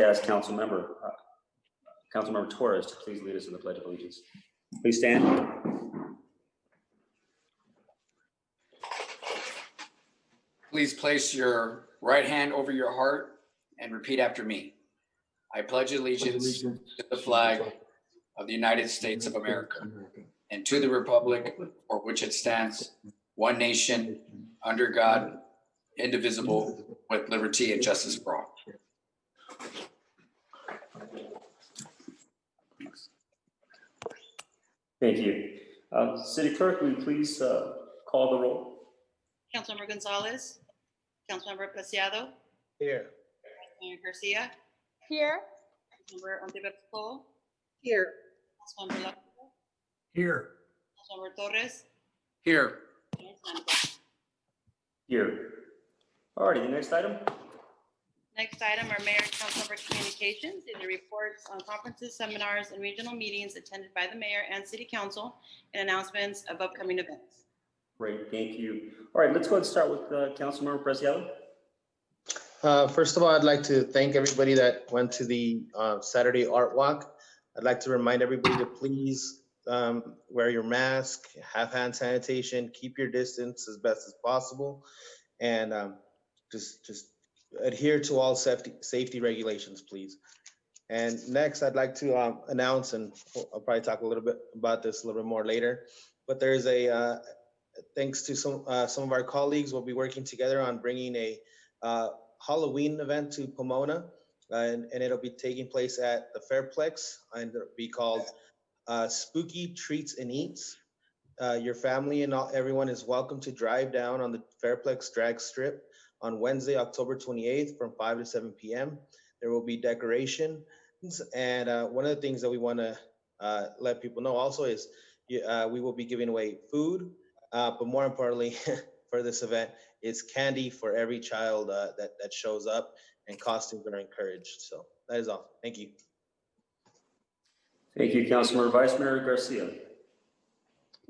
ask Councilmember Torres to please lead us in the Pledge of Allegiance. Please stand. Please place your right hand over your heart and repeat after me. I pledge allegiance to the flag of the United States of America and to the republic for which it stands, one nation, under God, indivisible, with liberty and justice for all. Thank you. City Clerk, will you please call the roll? Councilmember Gonzalez, Councilmember Preciado. Here. Mayor Garcia. Here. Councilmember Untitled. Here. Councilmember Lopez. Here. Councilmember Torres. Here. Here. All righty, the next item. Next item are Mayor and Councilmember communications. These are reports on conferences, seminars, and regional meetings attended by the mayor and city council and announcements of upcoming events. Great, thank you. All right, let's go ahead and start with Councilmember Preciado. First of all, I'd like to thank everybody that went to the Saturday Art Walk. I'd like to remind everybody to please wear your mask, have hand sanitation, keep your distance as best as possible, and just adhere to all safety regulations, please. And next, I'd like to announce, and I'll probably talk a little bit about this a little bit more later, but there's a, thanks to some of our colleagues, we'll be working together on bringing a Halloween event to Pomona, and it'll be taking place at the Fairplex, and it'll be called Spooky Treats and Eats. Your family and everyone is welcome to drive down on the Fairplex drag strip on Wednesday, October 28th from 5 to 7 p.m. There will be decorations, and one of the things that we want to let people know also is we will be giving away food, but more importantly for this event is candy for every child that shows up, and costumes are encouraged. So that is all. Thank you. Thank you, Councilmember. Vice Mayor Garcia.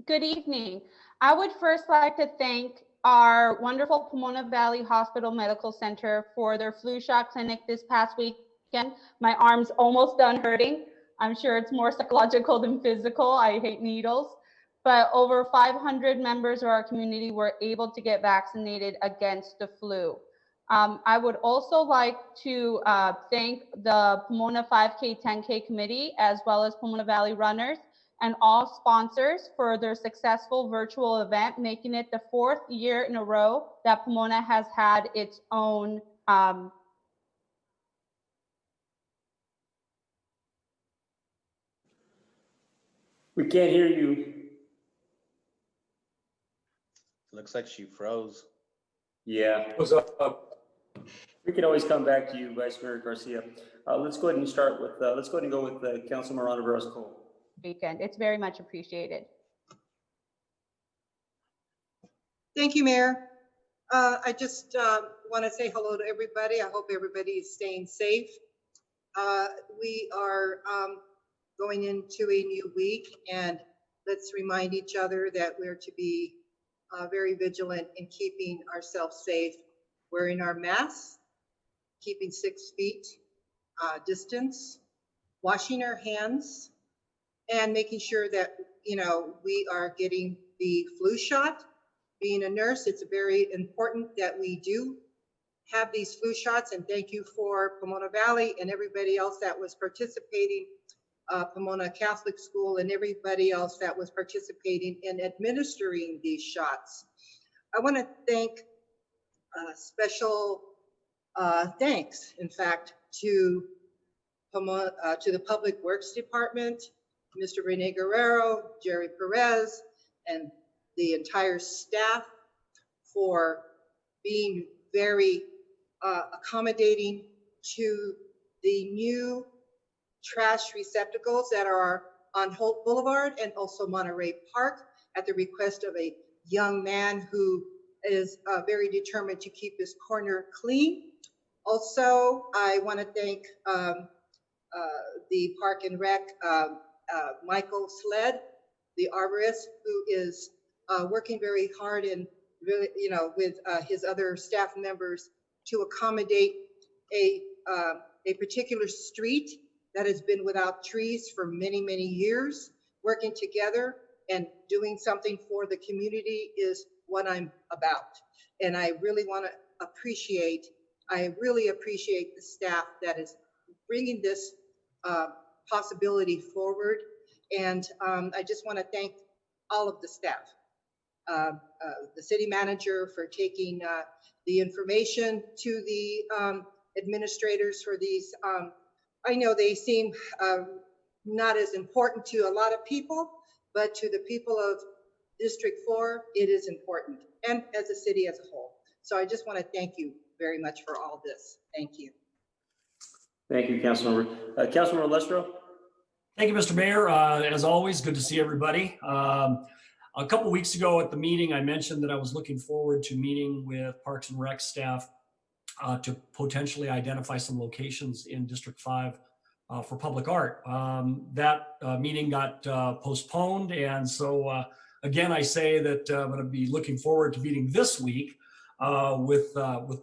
Good evening. I would first like to thank our wonderful Pomona Valley Hospital Medical Center for their flu shot clinic this past weekend. My arm's almost done hurting. I'm sure it's more psychological than physical. I hate needles. But over 500 members of our community were able to get vaccinated against the flu. I would also like to thank the Pomona 5K, 10K committee, as well as Pomona Valley Runners and all sponsors for their successful virtual event, making it the 4th year in a row that Pomona has had its own We can't hear you. Looks like she froze. Yeah. What's up? We can always come back to you, Vice Mayor Garcia. Let's go ahead and start with, let's go ahead and go with Councilmember Ontiveros-Cole. weekend. It's very much appreciated. Thank you, Mayor. I just want to say hello to everybody. I hope everybody is staying safe. We are going into a new week, and let's remind each other that we're to be very vigilant in keeping ourselves safe, wearing our masks, keeping 6 feet distance, washing our hands, and making sure that, you know, we are getting the flu shot. Being a nurse, it's very important that we do have these flu shots, and thank you for Pomona Valley and everybody else that was participating, Pomona Catholic School and everybody else that was participating in administering these shots. I want to thank special thanks, in fact, to Pomona, to the Public Works Department, Mr. Rene Guerrero, Jerry Perez, and the entire staff for being very accommodating to the new trash receptacles that are on Holt Boulevard and also Monterey Park at the request of a young man who is very determined to keep this corner clean. Also, I want to thank the Park and Rec, Michael Sled, the arborist, who is working very hard and really, you know, with his other staff members to accommodate a a particular street that has been without trees for many, many years. Working together and doing something for the community is what I'm about. And I really really appreciate the staff that is bringing this possibility forward. And I just want to thank all of the staff. The city manager for taking the information to the administrators for these. I know they seem not as important to a lot of people, but to the people of District 4, it is important, and as a city as a whole. So I just want to thank you very much for all this. Thank you. Thank you, Councilmember. Councilmember Lestro? Thank you, Mr. Mayor. As always, good to see everybody. A couple weeks ago at the meeting, I mentioned that I was looking forward to meeting with Parks and Rec staff to potentially identify some locations in District 5 for public art. That meeting got postponed, and so again, I say that I'm going to be looking forward to meeting this week with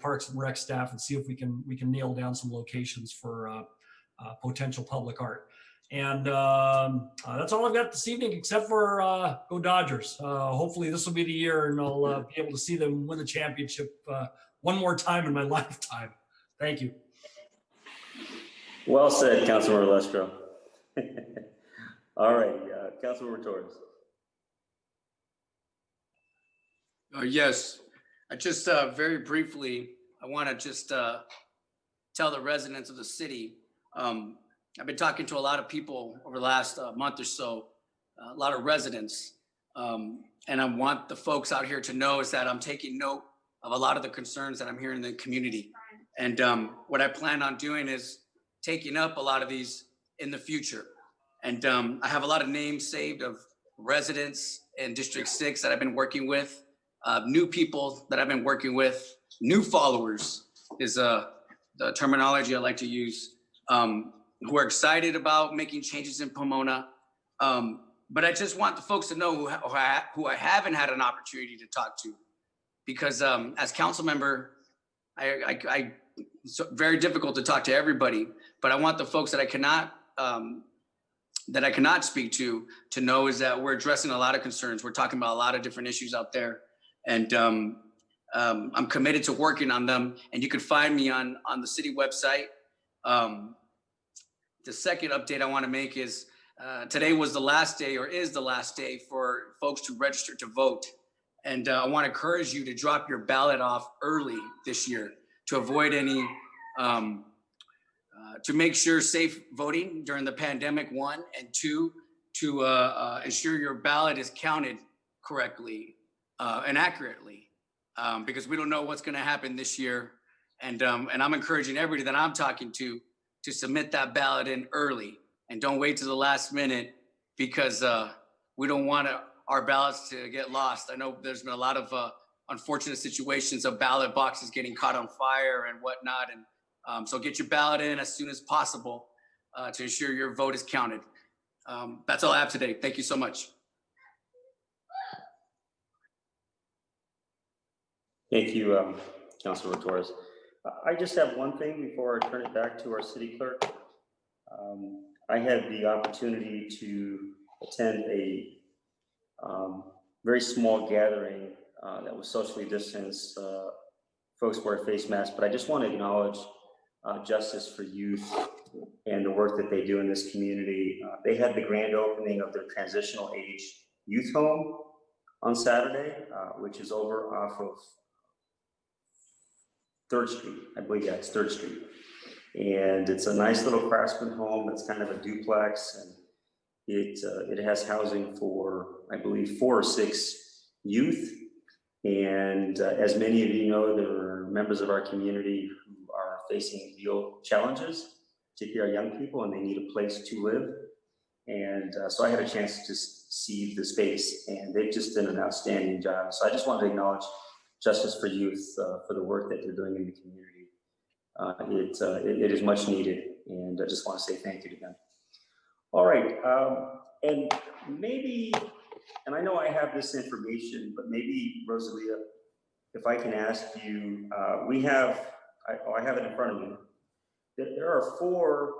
Parks and Rec staff and see if we can nail down some locations for potential public art. And that's all I've got this evening, except for go Dodgers. Hopefully this will be the year, and I'll be able to see them win the championship one more time in my lifetime. Thank you. Well said, Councilmember Lestro. All right, Councilmember Torres. Yes, I just very briefly, I want to just tell the residents of the city, I've been talking to a lot of people over the last month or so, a lot of residents, and I want the folks out here to know is that I'm taking note of a lot of the concerns that I'm hearing in the community. And what I plan on doing is taking up a lot of these in the future. And I have a lot of names saved of residents in District 6 that I've been working with, new people that I've been working with, new followers is the terminology I like to use, who are excited about making changes in Pomona. But I just want the folks to know who I haven't had an opportunity to talk to, because as council member, it's very difficult to talk to everybody, but I want the folks that I cannot speak to know is that we're addressing a lot of concerns. We're talking about a lot of different issues out there, and I'm committed to working on them. And you can find me on the city website. The second update I want to make is today was the last day, or is the last day, for folks to register to vote. And I want to encourage you to drop your ballot off early this year to avoid any, to make sure safe voting during the pandemic, 1, and 2, to ensure your ballot is counted correctly and accurately, because we don't know what's going to happen this year. And I'm encouraging everybody that I'm talking to submit that ballot in early, and don't wait to the last minute, because we don't want our ballots to get lost. I know there's been a lot of unfortunate situations of ballot boxes getting caught on fire and whatnot. And so get your ballot in as soon as possible to ensure your vote is counted. That's all I have today. Thank you so much. Thank you, Councilmember Torres. I just have one thing before I turn it back to our city clerk. I had the opportunity to attend a very small gathering that was socially distanced. Folks wear face masks, but I just want to acknowledge Justice for Youth and the work that they do in this community. They had the grand opening of their transitional age youth home on Saturday, which is over off of 3rd Street. I believe that's 3rd Street. And it's a nice little craftsman home that's kind of a duplex, and it has housing for, I believe, 4 or 6 youth. And as many of you know, there are members of our community who are facing real challenges, particularly our young people, and they need a place to live. And so I had a chance to see the space, and they've just done an outstanding job. So I just wanted to acknowledge Justice for Youth for the work that they're doing in the community. It is much needed, and I just want to say thank you to them. All right, and maybe, and I know I have this information, but maybe Rosalia, if I can ask you, I have it in front of me. There are 4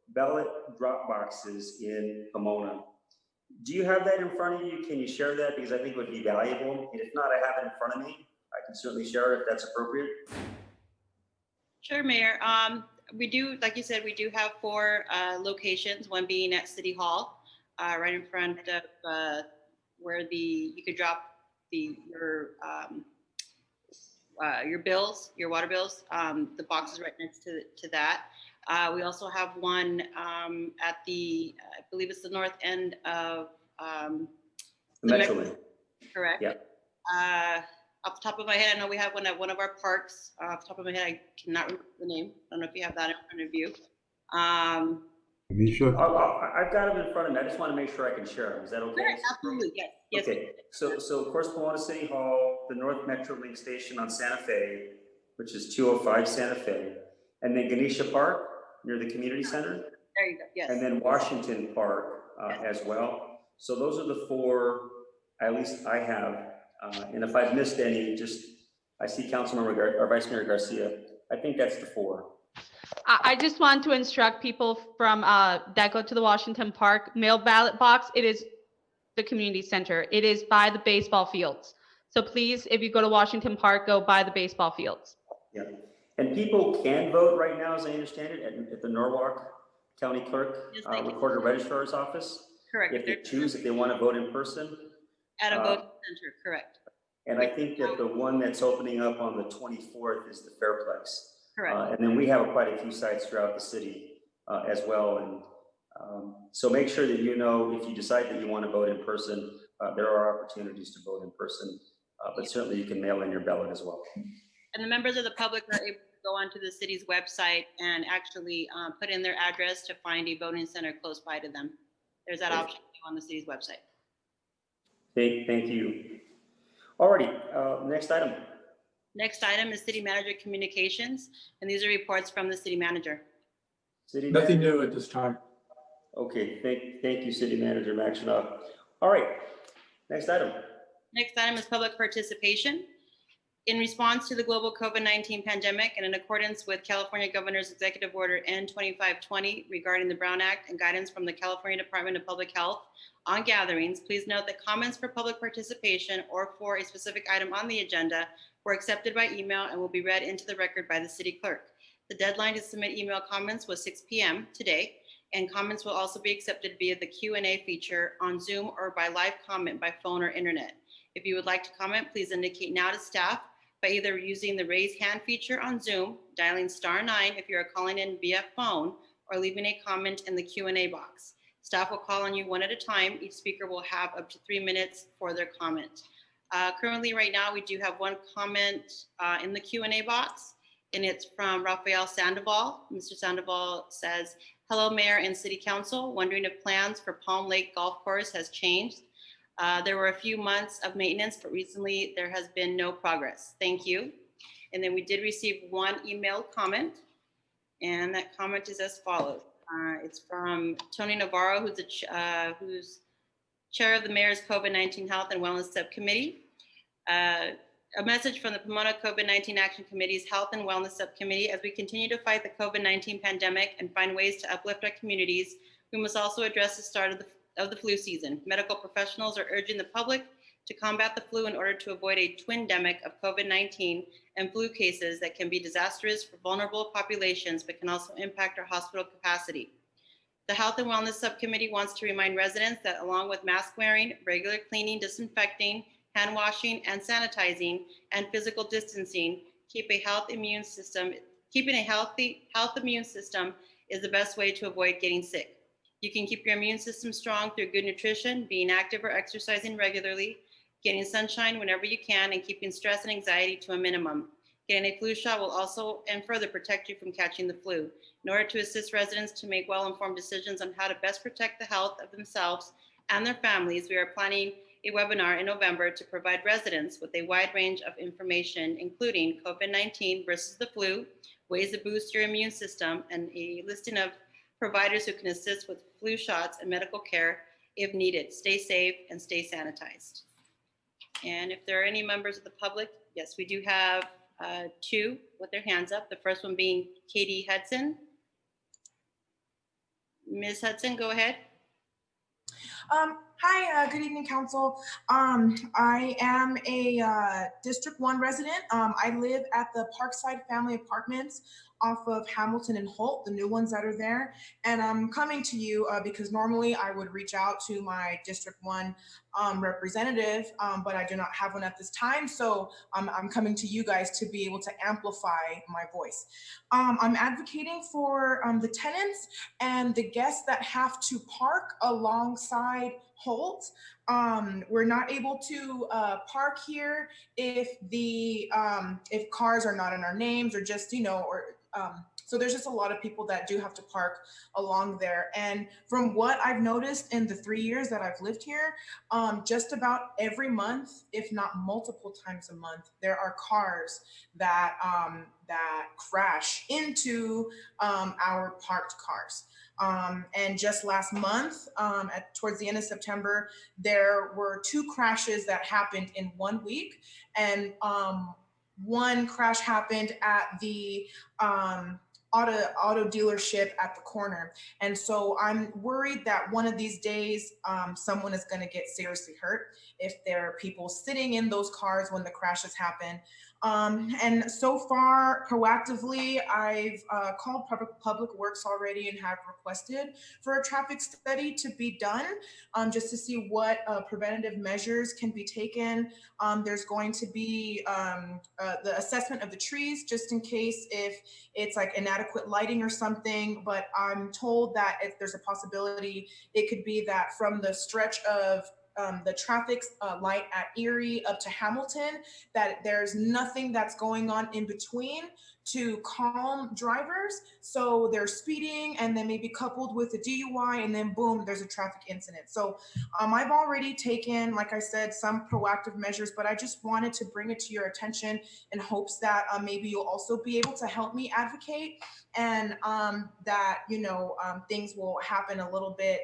ballot drop boxes in Pomona. Do you have that in front of you? Can you share that? Because I think it would be valuable. And if not, I have it in front of me. I can certainly share it if that's appropriate. Sure, Mayor. We do, like you said, we do have 4 locations, one being at City Hall, right in front of where you could drop your bills, your water bills. The box is right next to that. We also have one at I believe it's the north end of The Metrolink. correct? Yeah. Off the top of my head, I know we have one at one of our parks. Off the top of my head, I cannot remember the name. I don't know if you have that in front of you. I've got them in front of me. I just want to make sure I can share them. Is that okay? Sure, absolutely, yes. Yes. Okay, so of course, Pomona City Hall, the North Metrolink Station on Santa Fe, which is 205 Santa Fe, and then Ganesha Park near the community center, There you go, yes. and then Washington Park as well. So those are the 4, at least I have. And if I've missed any, I see Councilmember or Vice Mayor Garcia. I think that's the 4. I just want to instruct people from that go to the Washington Park mail ballot box. It is the community center. It is by the baseball fields. So please, if you go to Washington Park, go by the baseball fields. Yeah, and people can vote right now, as I understand it, at the Norwalk County Clerk, Yes, Recorder Registrar's office. Correct. If they choose, if they want to vote in person. At a voting center, correct. And I think that the one that's opening up on the 24th is the Fairplex. Correct. And then we have quite a few sites throughout the city as well. And so make sure that if you decide that you want to vote in person, there are opportunities to vote in person, but certainly you can mail in your ballot as well. And the members of the public are able to go onto the city's website and actually put in their address to find a voting center close by to them. There's that option on the city's website. Thank you. Alrighty, next item. Next item is City Manager Communications, and these are reports from the City Manager. Nothing new at this time. Okay, thank you, City Manager Maxinoff. All right, next item. Next item is public participation. In response to the global COVID-19 pandemic and in accordance with California Governor's Executive Order N2520 regarding the Brown Act and guidance from the California Department of Public Health on gatherings, please note that comments for public participation or for a specific item on the agenda were accepted by email and will be read into the record by the city clerk. The deadline to submit email comments was 6 p.m. today, and comments will also be accepted via the Q&A feature on Zoom or by live comment by phone or internet. If you would like to comment, please indicate now to staff by either using the raise hand feature on Zoom, dialing *9 if you are calling in via phone, or leaving a comment in the Q&A box. Staff will call on you one at a time. Each speaker will have up to 3 minutes for their comment. Currently, right now, we do have one comment in the Q&A box, and it's from Rafael Sandoval. Mr. Sandoval says, "Hello, Mayor and City Council. Wondering if plans for Palm Lake Golf Course has changed. There were a few months of maintenance, but recently there has been no progress. Thank you." And then we did receive one email comment, and that comment is as follows. It's from Tony Navarro, who's chair of the Mayor's COVID-19 Health and Wellness Subcommittee. A message from the Pomona COVID-19 Action Committee's Health and Wellness Subcommittee: as we continue to fight the COVID-19 pandemic and find ways to uplift our communities, we must also address the start of the flu season. Medical professionals are urging the public to combat the flu in order to avoid a twindemic of COVID-19 and flu cases that can be disastrous for vulnerable populations, but can also impact our hospital capacity. The Health and Wellness Subcommittee wants to remind residents that along with mask wearing, regular cleaning, disinfecting, hand washing, and sanitizing, and physical distancing, keeping a healthy immune system is the best way to avoid getting sick. You can keep your immune system strong through good nutrition, being active or exercising regularly, getting sunshine whenever you can, and keeping stress and anxiety to a minimum. Getting a flu shot will also and further protect you from catching the flu. In order to assist residents to make well-informed decisions on how to best protect the health of themselves and their families, we are planning a webinar in November to provide residents with a wide range of information, including COVID-19 versus the flu, ways to boost your immune system, and a listing of providers who can assist with flu shots and medical care if needed. Stay safe and stay sanitized. And if there are any members of the public, yes, we do have two with their hands up. The first one being Katie Hudson. Ms. Hudson, go ahead. Hi, good evening, Council. I am a District 1 resident. I live at the Parkside Family Apartments off of Hamilton and Holt, the new ones that are there. And I'm coming to you because normally I would reach out to my District 1 representative, but I do not have one at this time. So I'm coming to you guys to be able to amplify my voice. I'm advocating for the tenants and the guests that have to park alongside Holt. We're not able to park here if if cars are not in our names, or just, you know, or so there's just a lot of people that do have to park along there. And from what I've noticed in the 3 years that I've lived here, just about every month, if not multiple times a month, there are cars that that crash into our parked cars. And just last month, towards the end of September, there were 2 crashes that happened in 1 week. And one crash happened at the auto dealership at the corner. And so I'm worried that one of these days, someone is going to get seriously hurt if there are people sitting in those cars when the crashes happen. And so far, proactively, I've called Public Works already and have requested for a traffic study to be done, just to see what preventative measures can be taken. There's going to be the assessment of the trees, just in case if it's like inadequate lighting or something. But I'm told that if there's a possibility, it could be that from the stretch of the traffic light at Erie up to Hamilton, that there's nothing that's going on in between to calm drivers. So they're speeding, and then maybe coupled with a DUI, and then boom, there's a traffic incident. So I've already taken, like I said, some proactive measures, but I just wanted to bring it to your attention in hopes that maybe you'll also be able to help me advocate, and that, you know, things will happen a little bit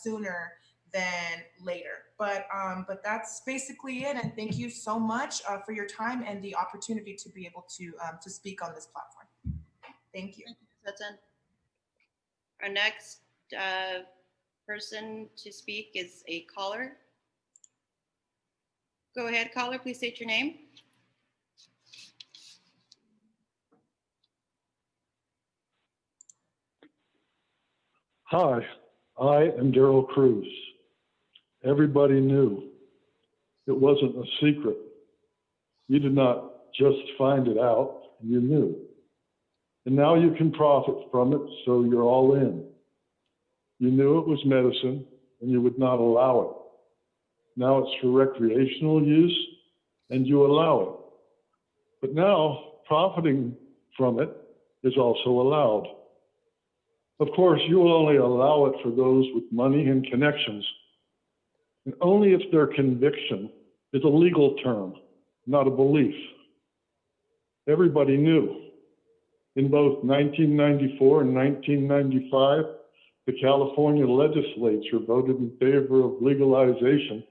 sooner than later. But that's basically it. And thank you so much for your time and the opportunity to be able to speak on this platform. Thank you. Hudson. Our next person to speak is a caller. Go ahead, caller. Please state your name. Hi, I am Daryl Cruz. Everybody knew. It wasn't a secret. You did not just find it out, you knew. And now you can profit from it, so you're all in. You knew it was medicine, and you would not allow it. Now it's for recreational use, and you allow it. But now, profiting from it is also allowed. Of course, you will only allow it for those with money and connections, and only if their conviction is a legal term, not a belief. Everybody knew. In both 1994 and 1995, the California legislature voted in favor of legalization,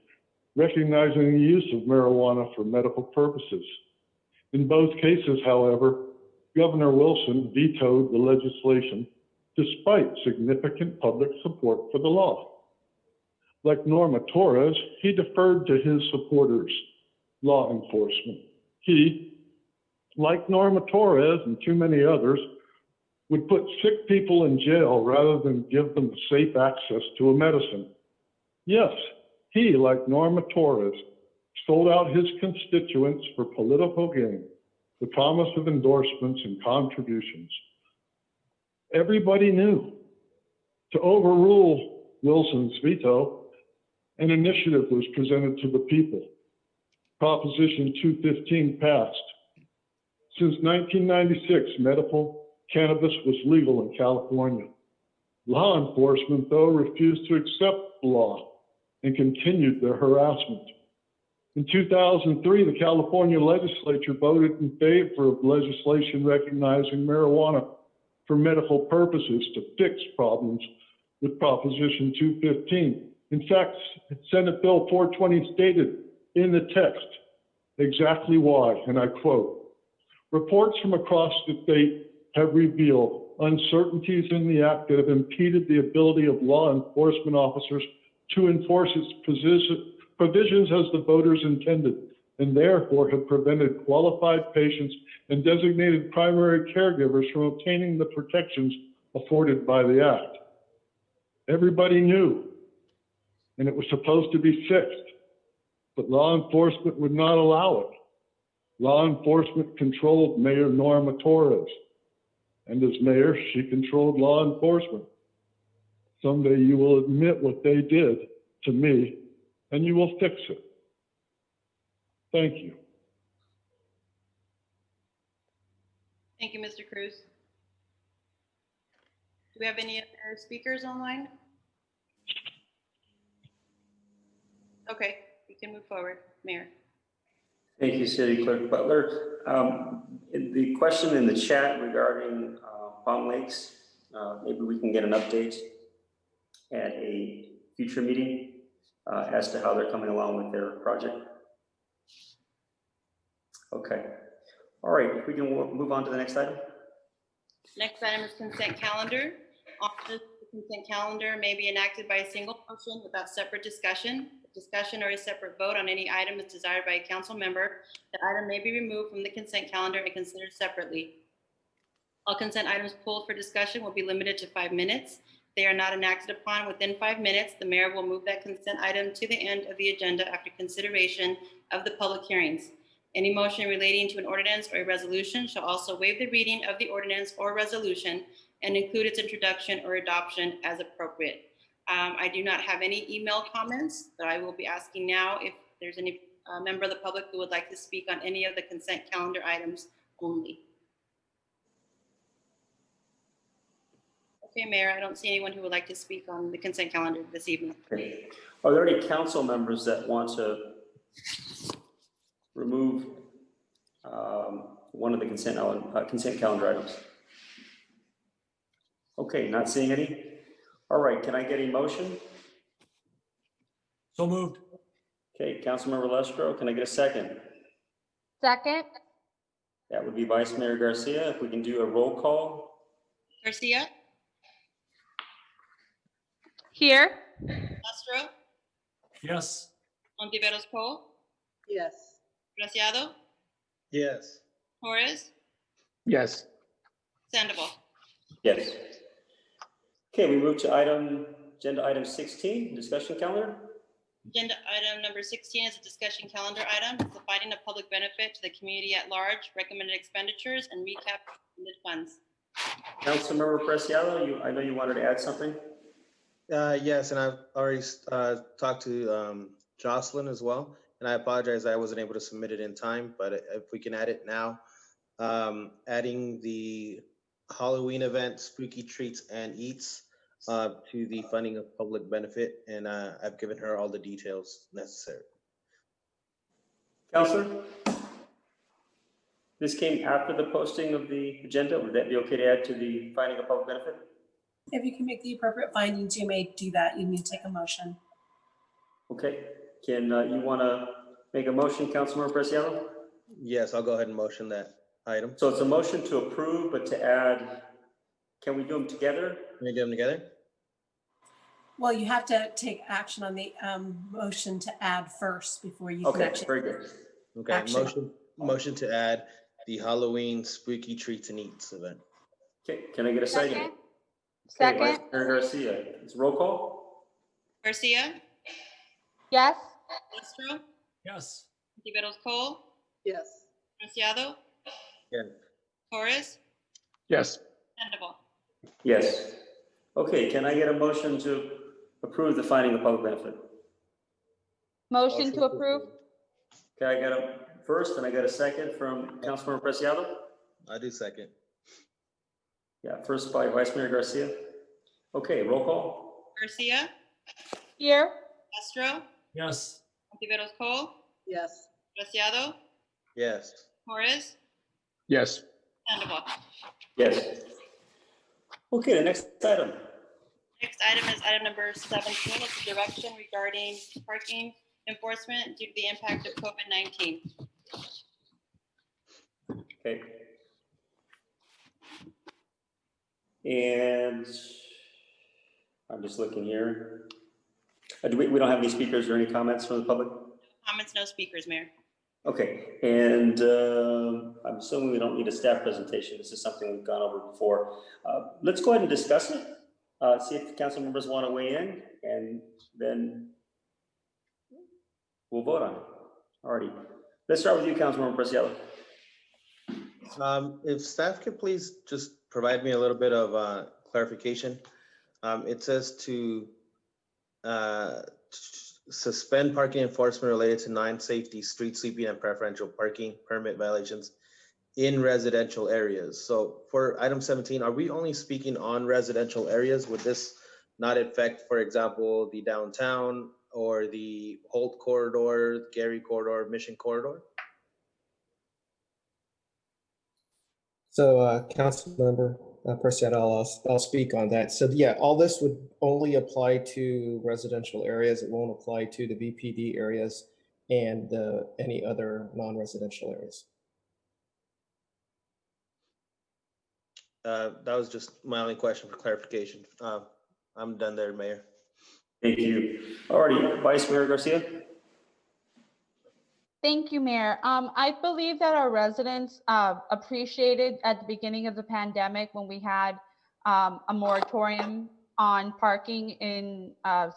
recognizing the use of marijuana for medical purposes. In both cases, however, Governor Wilson vetoed the legislation despite significant public support for the law. Like Norma Torres, he deferred to his supporters, law enforcement. He, like Norma Torres and too many others, would put sick people in jail rather than give them safe access to a medicine. Yes, he, like Norma Torres, sold out his constituents for political gain, the promise of endorsements and contributions. Everybody knew. To overrule Wilson's veto, an initiative was presented to the people. Proposition 215 passed. Since 1996, medical cannabis was legal in California. Law enforcement, though, refused to accept the law and continued their harassment. In 2003, the California legislature voted in favor of legislation recognizing marijuana for medical purposes to fix problems with Proposition 215. In fact, Senate Bill 420 stated in the text exactly why, and I quote, "Reports from across the state have revealed uncertainties in the act that have impeded the ability of law enforcement officers to enforce its provisions as the voters intended, and therefore have prevented qualified patients and designated primary caregivers from obtaining the protections afforded by the act. Everybody knew, and it was supposed to be fixed, but law enforcement would not allow it. Law enforcement controlled Mayor Norma Torres, and as mayor, she controlled law enforcement. Someday you will admit what they did to me, and you will fix it. Thank you. Thank you, Mr. Cruz. Do we have any other speakers online? Okay, we can move forward, Mayor. Thank you, City Clerk Butler. The question in the chat regarding Palm Lakes, maybe we can get an update at a future meeting as to how they're coming along with their project. Okay. All right, if we can move on to the next item. Next item is consent calendar. Often, the consent calendar may be enacted by a single motion without separate discussion. Discussion or a separate vote on any item is desired by a council member. The item may be removed from the consent calendar and considered separately. All consent items pulled for discussion will be limited to 5 minutes. They are not enacted upon within 5 minutes. The mayor will move that consent item to the end of the agenda after consideration of the public hearings. Any motion relating to an ordinance or a resolution shall also waive the reading of the ordinance or resolution and include its introduction or adoption as appropriate. I do not have any email comments, but I will be asking now if there's any member of the public who would like to speak on any of the consent calendar items only. Okay, Mayor, I don't see anyone who would like to speak on the consent calendar this evening. Okay. Are there any council members that want to remove one of the consent calendar items? Okay, not seeing any. All right, can I get a motion? So moved. Okay, Councilmember Lestro, can I get a second? Second. That would be Vice Mayor Garcia. If we can do a roll call. Garcia, Here. Castro, Yes. Ontiveros Cole, Yes. Graciado, Yes. Torres, Yes. Sandoval. Yes. Okay, we move to agenda item 16, discussion calendar. Agenda item number 16 is a discussion calendar item, providing a public benefit to the community at large, recommended expenditures, and recap expended funds. Councilmember Preciado, I know you wanted to add something. Yes, and I've already talked to Jocelyn as well, and I apologize I wasn't able to submit it in time, but if we can add it now, adding the Halloween event, Spooky Treats and Eats, to the funding of public benefit, and I've given her all the details necessary. Councilor? This came after the posting of the agenda. Would that be okay to add to the finding of public benefit? If you can make the appropriate findings, you may do that. You need to take a motion. Okay, can you want to make a motion, Councilmember Preciado? Yes, I'll go ahead and motion that item. So it's a motion to approve, but to add, can we do them together? Can we do them together? Well, you have to take action on the motion to add first before you can Okay, actually. very good. Okay, Action. motion to add the Halloween Spooky Treats and Eats event. Okay, can I get a second? Okay, Second. Vice Mayor Garcia, it's roll call? Garcia, Yes. Castro, Yes. Ontiveros Cole, Yes. Graciado, Yes. Torres, Yes. Sandoval. Yes. Okay, can I get a motion to approve the finding of public benefit? Motion to approve. Okay, I got a first and I got a second from Councilmember Preciado. I do second. Yeah, first by Vice Mayor Garcia. Okay, roll call? Garcia, Here. Castro, Yes. Ontiveros Cole, Yes. Graciado, Yes. Torres, Yes. Sandoval. Yes. Okay, the next item. Next item is item number 17. It's a direction regarding parking enforcement due to the impact of COVID-19. Okay. And I'm just looking here. We don't have any speakers or any comments from the public? Comments, no speakers, Mayor. Okay, and I'm assuming we don't need a staff presentation. This is something we've gone over before. Let's go ahead and discuss it. See if the council members want to weigh in, and then we'll vote on it. Alrighty. Let's start with you, Councilmember Preciado. If staff could please just provide me a little bit of clarification. It says to suspend parking enforcement related to non-safety street sweeping and preferential parking permit violations in residential areas. So for item 17, are we only speaking on residential areas? Would this not affect, for example, the downtown or the Holt corridor, Gary corridor, Mission corridor? So, Councilmember Preciado, I'll speak on that. So, yeah, all this would only apply to residential areas. It won't apply to the VPD areas and any other non-residential areas. That was just my only question for clarification. I'm done there, Mayor. Thank you. Alrighty, Vice Mayor Garcia. Thank you, Mayor. I believe that our residents appreciated at the beginning of the pandemic when we had a moratorium on parking in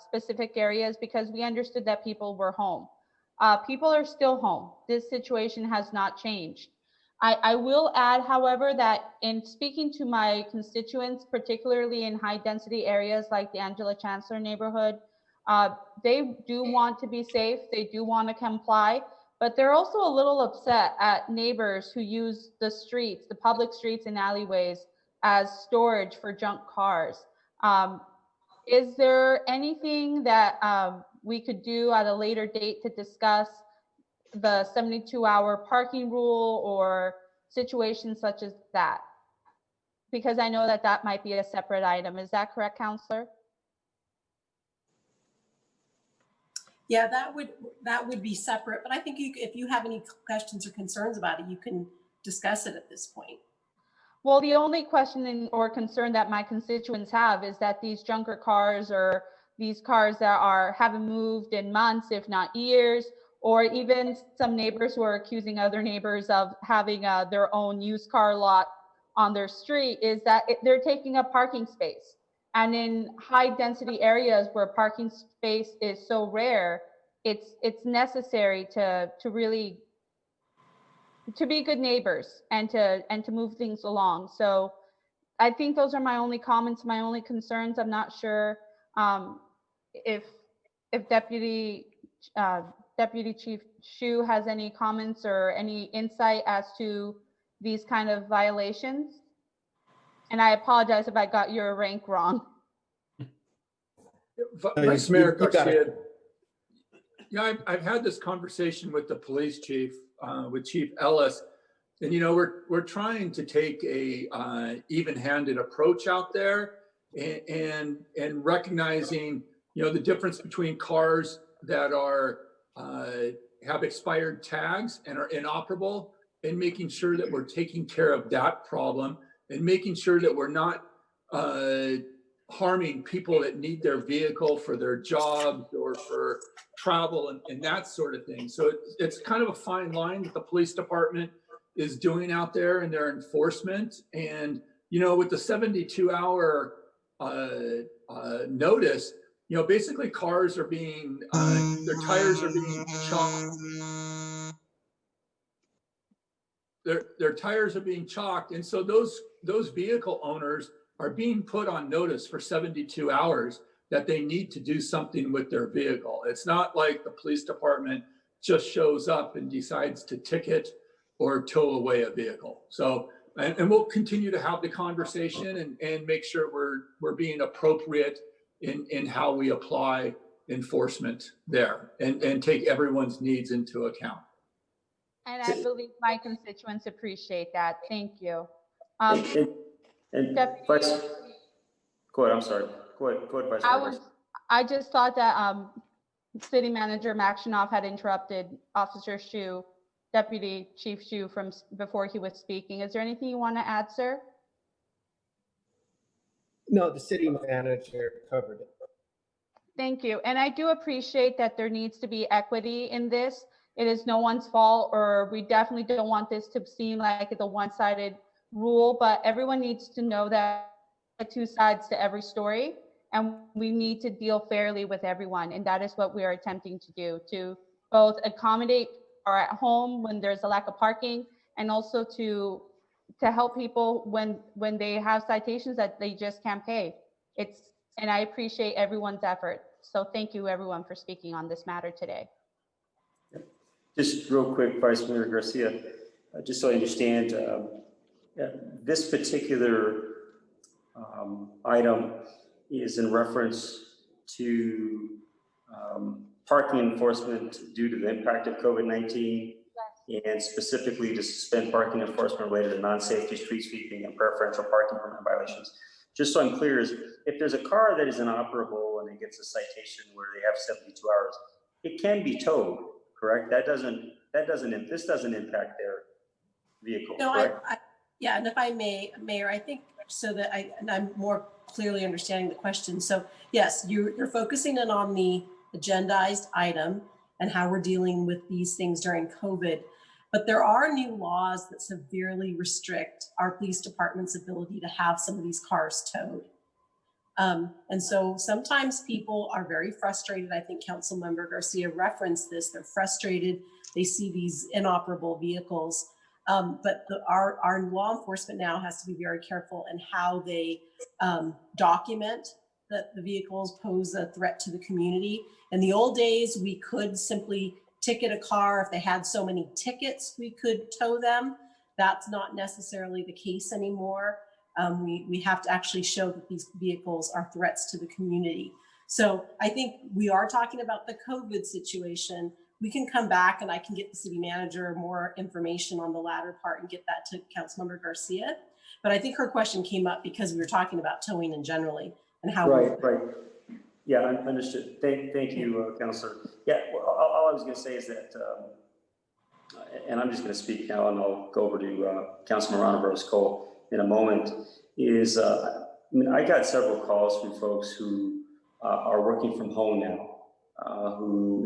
specific areas, because we understood that people were home. People are still home. This situation has not changed. I will add, however, that in speaking to my constituents, particularly in high density areas like the Angela Chancellor neighborhood, they do want to be safe. They do want to comply. But they're also a little upset at neighbors who use the streets, the public streets and alleyways as storage for junk cars. Is there anything that we could do at a later date to discuss the 72-hour parking rule or situations such as that? Because I know that that might be a separate item. Is that correct, Counselor? Yeah, that would be separate, but I think if you have any questions or concerns about it, you can discuss it at this point. Well, the only question or concern that my constituents have is that these junker cars or these cars that haven't moved in months, if not years, or even some neighbors who are accusing other neighbors of having their own used car lot on their street, is that they're taking up parking space. And in high density areas where parking space is so rare, it's necessary to really be good neighbors and to move things along. So I think those are my only comments, my only concerns. I'm not sure if Deputy Chief Shu has any comments or any insight as to these kind of violations. And I apologize if I got your rank wrong. Vice Mayor Garcia, yeah, I've had this conversation with the police chief, with Chief Ellis, and we're trying to take a even-handed approach out there, and recognizing the difference between cars that are have expired tags and are inoperable, and making sure that we're taking care of that problem, and making sure that we're not harming people that need their vehicle for their jobs or for travel and that sort of thing. So it's kind of a fine line that the police department is doing out there in their enforcement. And, with the 72-hour notice, basically cars are being, their tires are being chalked. Their tires are being chalked. And so those vehicle owners are being put on notice for 72 hours that they need to do something with their vehicle. It's not like the police department just shows up and decides to ticket or tow away a vehicle. So, and we'll continue to have the conversation and make sure we're being appropriate in how we apply enforcement there and take everyone's needs into account. And I believe my constituents appreciate that. Thank you. And Vice, go ahead, I'm sorry. Go ahead, Vice Mayor. I just thought that City Manager Maxinoff had interrupted Officer Shu, Deputy Chief Shu, from before he was speaking. Is there anything you want to add, sir? No, the city manager covered it. Thank you. And I do appreciate that there needs to be equity in this. It is no one's fault, or we definitely don't want this to seem like it's a one-sided rule, but everyone needs to know that there are two sides to every story, and we need to deal fairly with everyone. And that is what we are attempting to do, to both accommodate or at home when there's a lack of parking, and also to help people when they have citations that they just can't pay. And I appreciate everyone's effort. So thank you everyone for speaking on this matter today. Just real quick, Vice Mayor Garcia, just so I understand, this particular item is in reference to parking enforcement due to the impact of COVID-19, and specifically to suspend parking enforcement related to non-safety street sweeping and preferential parking permit violations. Just so I'm clear, is if there's a car that is inoperable and it gets a citation where they have 72 hours, it can be towed, correct? This doesn't impact their vehicle, No, correct? Yeah, and if I may, Mayor, I think so that I'm more clearly understanding the question. So yes, you're focusing in on the agendized item and how we're dealing with these things during COVID. But there are new laws that severely restrict our police department's ability to have some of these cars towed. And so sometimes people are very frustrated. I think Councilmember Garcia referenced this. They're frustrated. They see these inoperable vehicles. But our law enforcement now has to be very careful in how they document that the vehicles pose a threat to the community. In the old days, we could simply ticket a car. If they had so many tickets, we could tow them. That's not necessarily the case anymore. We have to actually show that these vehicles are threats to the community. So I think we are talking about the COVID situation. We can come back and I can get the city manager more information on the latter part and get that to Councilmember Garcia. But I think her question came up because we were talking about towing in generally and how. Right. Yeah, I understood. Thank you, Councilor. Yeah, well, all I was going to say is that, and I'm just going to speak now, and I'll go over to Councilman Ramos-Cole in a moment. I got several calls from folks who are working from home now, who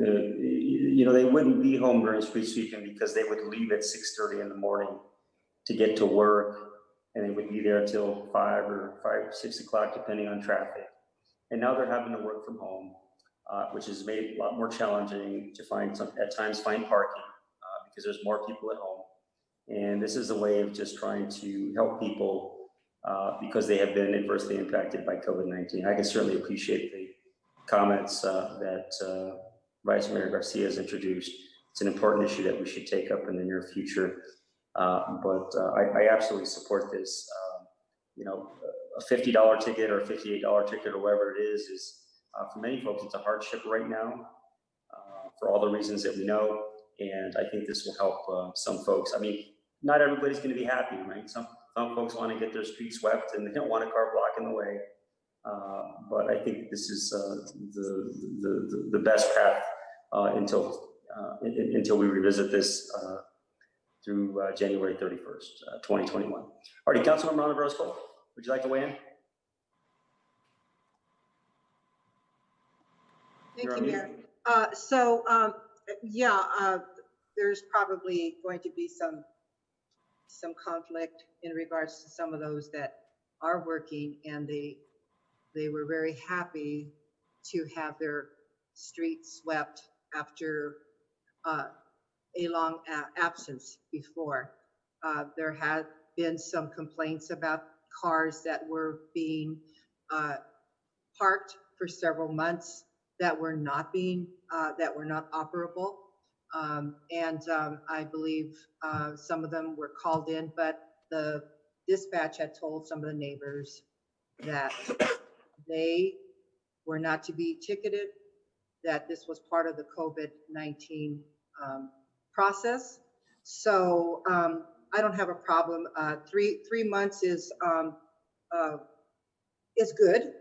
they wouldn't be home during street sweeping because they would leave at 6:30 in the morning to get to work, and they would be there till 5 or 6 o'clock, depending on traffic. And now they're having to work from home, which has made it a lot more challenging to at times find parking because there's more people at home. And this is a way of just trying to help people because they have been adversely impacted by COVID-19. I can certainly appreciate the comments that Vice Mayor Garcia has introduced. It's an important issue that we should take up in the near future. But I absolutely support this. A $50 ticket or a $58 ticket or whatever it is for many folks, it's a hardship right now for all the reasons that we know. And I think this will help some folks. I mean, not everybody's going to be happy, right? Some folks want to get their street swept and they don't want a car blocking the way. But I think this is the best path until we revisit this through January 31st, 2021. All right, Councilmember Ramos-Cole, would you like to weigh in? Thank you, Mayor. There's probably going to be some conflict in regards to some of those that are working, and they were very happy to have their streets swept after a long absence before. There had been some complaints about cars that were being parked for several months that were not operable. I believe some of them were called in, but the dispatch had told some of the neighbors that they were not to be ticketed, that this was part of the COVID-19 process. So I don't have a problem. 3 months is good.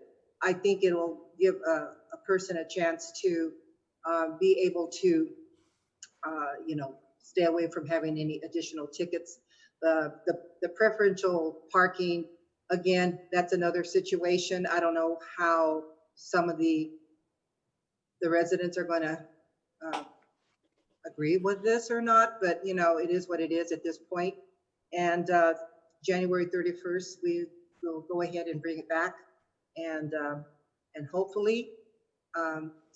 I think it'll give a person a chance to be able to stay away from having any additional tickets. The preferential parking Again, that's another situation. I don't know how some of the residents are going to agree with this or not, but you know, it is what it is at this point. And January 31st, we will go ahead and bring it back and hopefully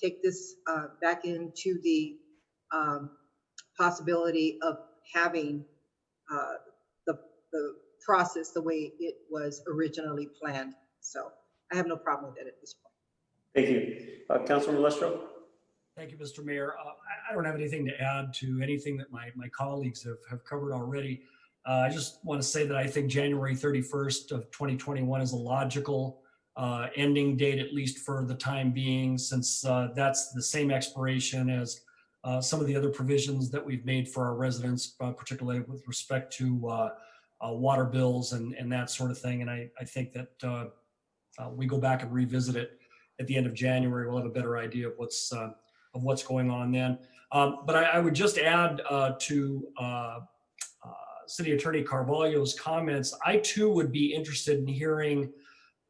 take this back into the possibility of having the process the way it was originally planned. So I have no problem with it at this point. Thank you. Councilman Lestro? Thank you, Mr. Mayor. I don't have anything to add to anything that my colleagues have covered already. I just want to say that I think January 31st of 2021 is a logical ending date, at least for the time being, since that's the same expiration as some of the other provisions that we've made for our residents, particularly with respect to water bills and that sort of thing. And I think that we go back and revisit it at the end of January. We'll have a better idea of what's going on then. But I would just add to City Attorney Carvalho's comments. I too would be interested in hearing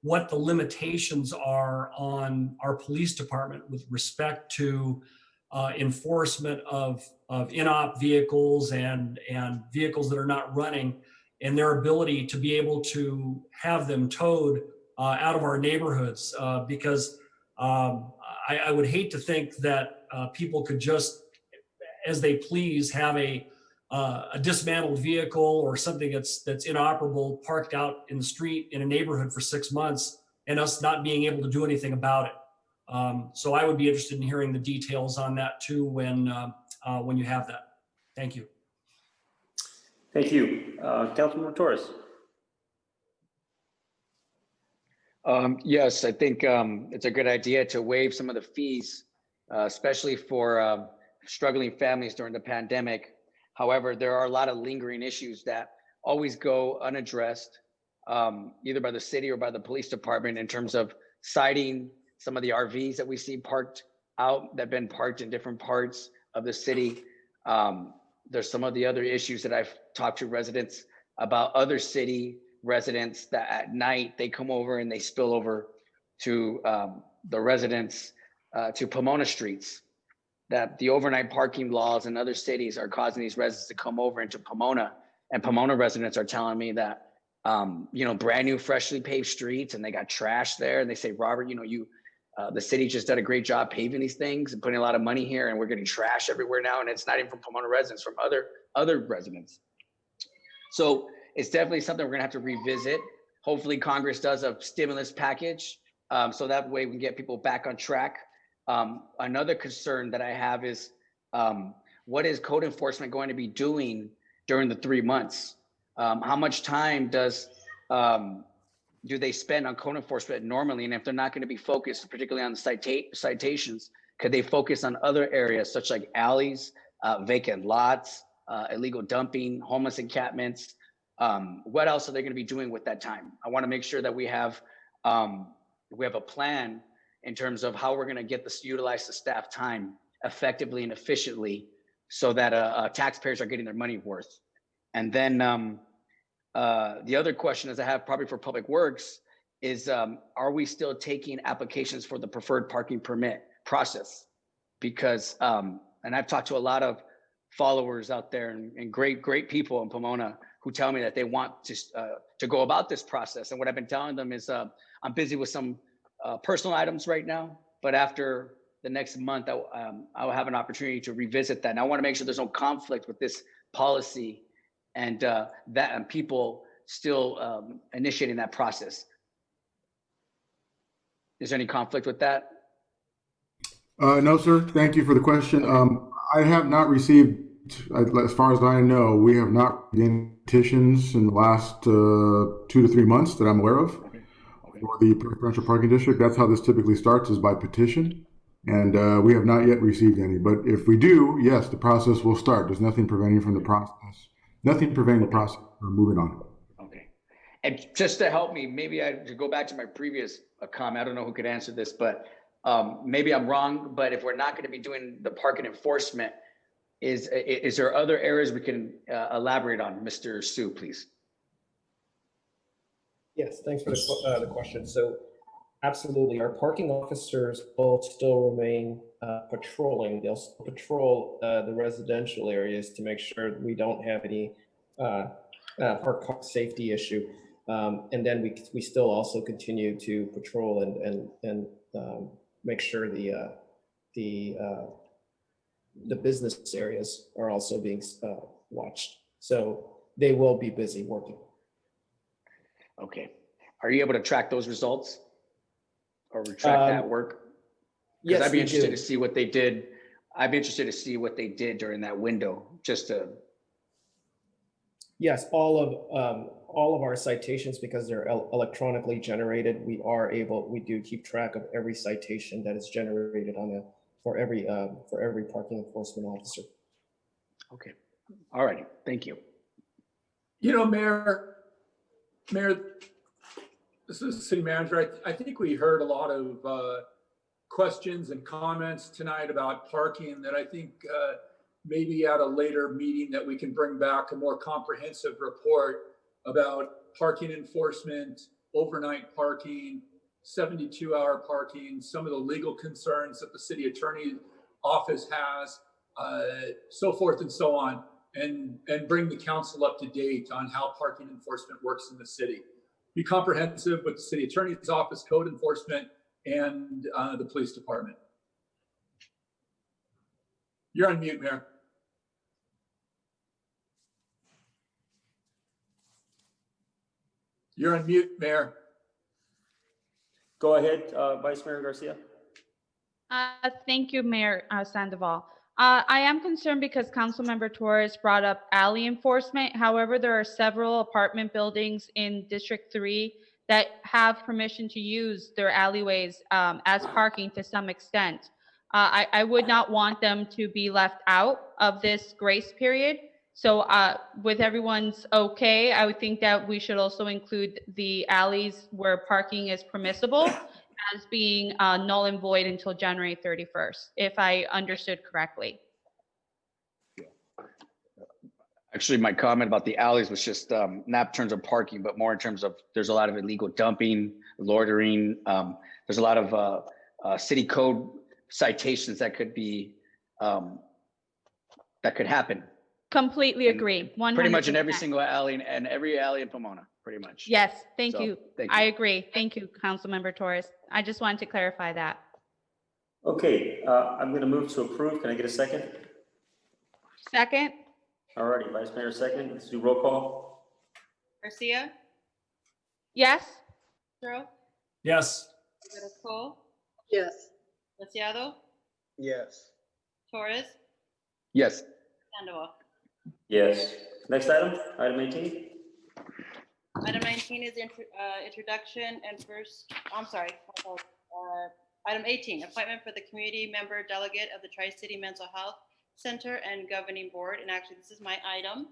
what the limitations are on our police department with respect to enforcement of in-op vehicles and vehicles that are not running, and their ability to be able to have them towed out of our neighborhoods, because I would hate to think that people could just, as they please, have a dismantled vehicle or something that's inoperable parked out in the street in a neighborhood for 6 months and us not being able to do anything about it. So I would be interested in hearing the details on that too when you have that. Thank you. Thank you. Councilman Torres? Yes, I think it's a good idea to waive some of the fees, especially for struggling families during the pandemic. However, there are a lot of lingering issues that always go unaddressed, either by the city or by the police department, in terms of citing some of the RVs that we see parked out, that have been parked in different parts of the city. There's some of the other issues that I've talked to residents about, other city residents that at night they come over and they spill over to the residents, to Pomona streets, that the overnight parking laws in other cities are causing these residents to come over into Pomona. And Pomona residents are telling me that, brand new, freshly paved streets, and they got trash there. And they say, Robert, the city just did a great job paving these things and putting a lot of money here, and we're getting trash everywhere now. And it's not even from Pomona residents, from other residents. So it's definitely something we're gonna have to revisit. Hopefully Congress does a stimulus package, so that way we can get people back on track. Another concern that I have is, what is code enforcement going to be doing during the 3 months? How much time do they spend on code enforcement normally? And if they're not going to be focused, particularly on the citations, could they focus on other areas such like alleys, vacant lots, illegal dumping, homeless encampments? What else are they going to be doing with that time? I want to make sure that we have a plan in terms of how we're going to utilize the staff time effectively and efficiently, so that taxpayers are getting their money worth. And then the other question is I have probably for Public Works is, are we still taking applications for the preferred parking permit process? Because, and I've talked to a lot of followers out there and great people in Pomona who tell me that they want to go about this process. And what I've been telling them is, I'm busy with some personal items right now, but after the next month, I will have an opportunity to revisit that. And I want to make sure there's no conflict with this policy and people still initiating that process. Is there any conflict with that? No, sir. Thank you for the question. I have not received, as far as I know, we have not received petitions in the last 2 to 3 months that I'm aware of for the preferential parking district. That's how this typically starts, is by petition. And we have not yet received any. But if we do, yes, the process will start. There's nothing preventing from the process. Nothing preventing the process from moving on. Okay. And just to help me, maybe I to go back to my previous comment. I don't know who could answer this, but maybe I'm wrong. But if we're not going to be doing the parking enforcement, is there other areas we can elaborate on? Mr. Sue, please. Yes, thanks for the question. So absolutely, our parking officers will still remain patrolling. They'll still patrol the residential areas to make sure we don't have any park car safety issue. And then we still also continue to patrol and make sure the business areas are also being watched. So they will be busy working. Okay. Are you able to track those results or track that work? Because Yes, I'd be we interested do. to see what they did. I'd be interested to see what they did during that window, just to. Yes, all of our citations, because they're electronically generated, we do keep track of every citation that is generated for every parking enforcement officer. Okay. All right. Thank you. You know, Mayor, this is the city manager. I think we heard a lot of questions and comments tonight about parking that I think maybe at a later meeting that we can bring back a more comprehensive report about parking enforcement, overnight parking, 72-hour parking, some of the legal concerns that the city attorney's office has, so forth and so on, and bring the council up to date on how parking enforcement works in the city. Be comprehensive with the city attorney's office, code enforcement, and the police department. You're on mute, Mayor. You're on mute, Mayor. Go ahead, Vice Mayor Garcia. Thank you, Mayor Sandoval. I am concerned because Councilmember Torres brought up alley enforcement. However, there are several apartment buildings in District 3 that have permission to use their alleyways as parking to some extent. I would not want them to be left out of this grace period. So with everyone's okay, I would think that we should also include the alleys where parking is permissible as being null and void until January 31st, if I understood correctly. Actually, my comment about the alleys was just not in terms of parking, but more in terms of there's a lot of illegal dumping, loitering. There's a lot of city code citations that could be, that could happen. Completely agree. 100%. Pretty much in every single alley and every alley in Pomona, pretty much. Yes, thank So, you. thank you. I agree. Thank you, Councilmember Torres. I just wanted to clarify that. Okay, I'm going to move to approve. Can I get a second? Second, All righty, Vice Mayor second. Let's do roll call. Garcia, yes? Castro, Yes. Cole, Yes. Preciado, Yes. Torres, Yes. Sandoval. Yes. Next item, item 18. Item 19 is introduction and first, I'm sorry. Item 18, appointment for the community member delegate of the Tri-City Mental Health Center and Governing Board. And actually, this is my item.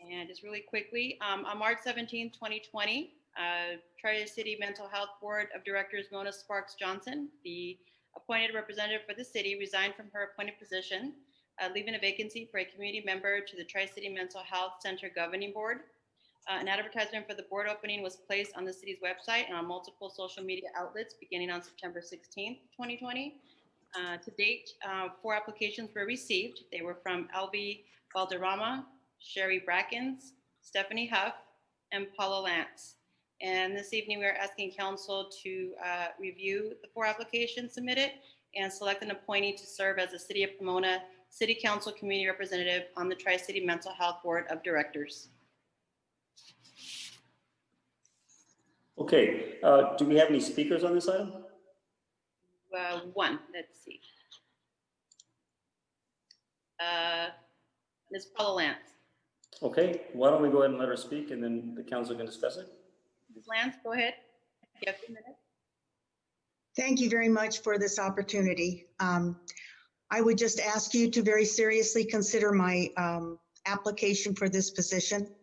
And just really quickly, on March 17, 2020, Tri-City Mental Health Board of Directors Mona Sparks Johnson, the appointed representative for the city, resigned from her appointed position, leaving a vacancy for a community member to the Tri-City Mental Health Center Governing Board. An advertisement for the board opening was placed on the city's website and on multiple social media outlets beginning on September 16th, 2020. To date, 4 applications were received. They were from Albi Valderrama, Sherry Brackens, Stephanie Huff, and Paula Lance. And this evening, we are asking council to review the 4 applications submitted and select an appointee to serve as the City of Pomona City Council Community Representative on the Tri-City Mental Health Board of Directors. Okay, do we have any speakers on this item? 1, let's see. Ms. Paula Lance. Okay, why don't we go ahead and let her speak and then the council can discuss it? Ms. Lance, go ahead. You have 2 minutes. Thank you very much for this opportunity. I would just ask you to very seriously consider my application for this position.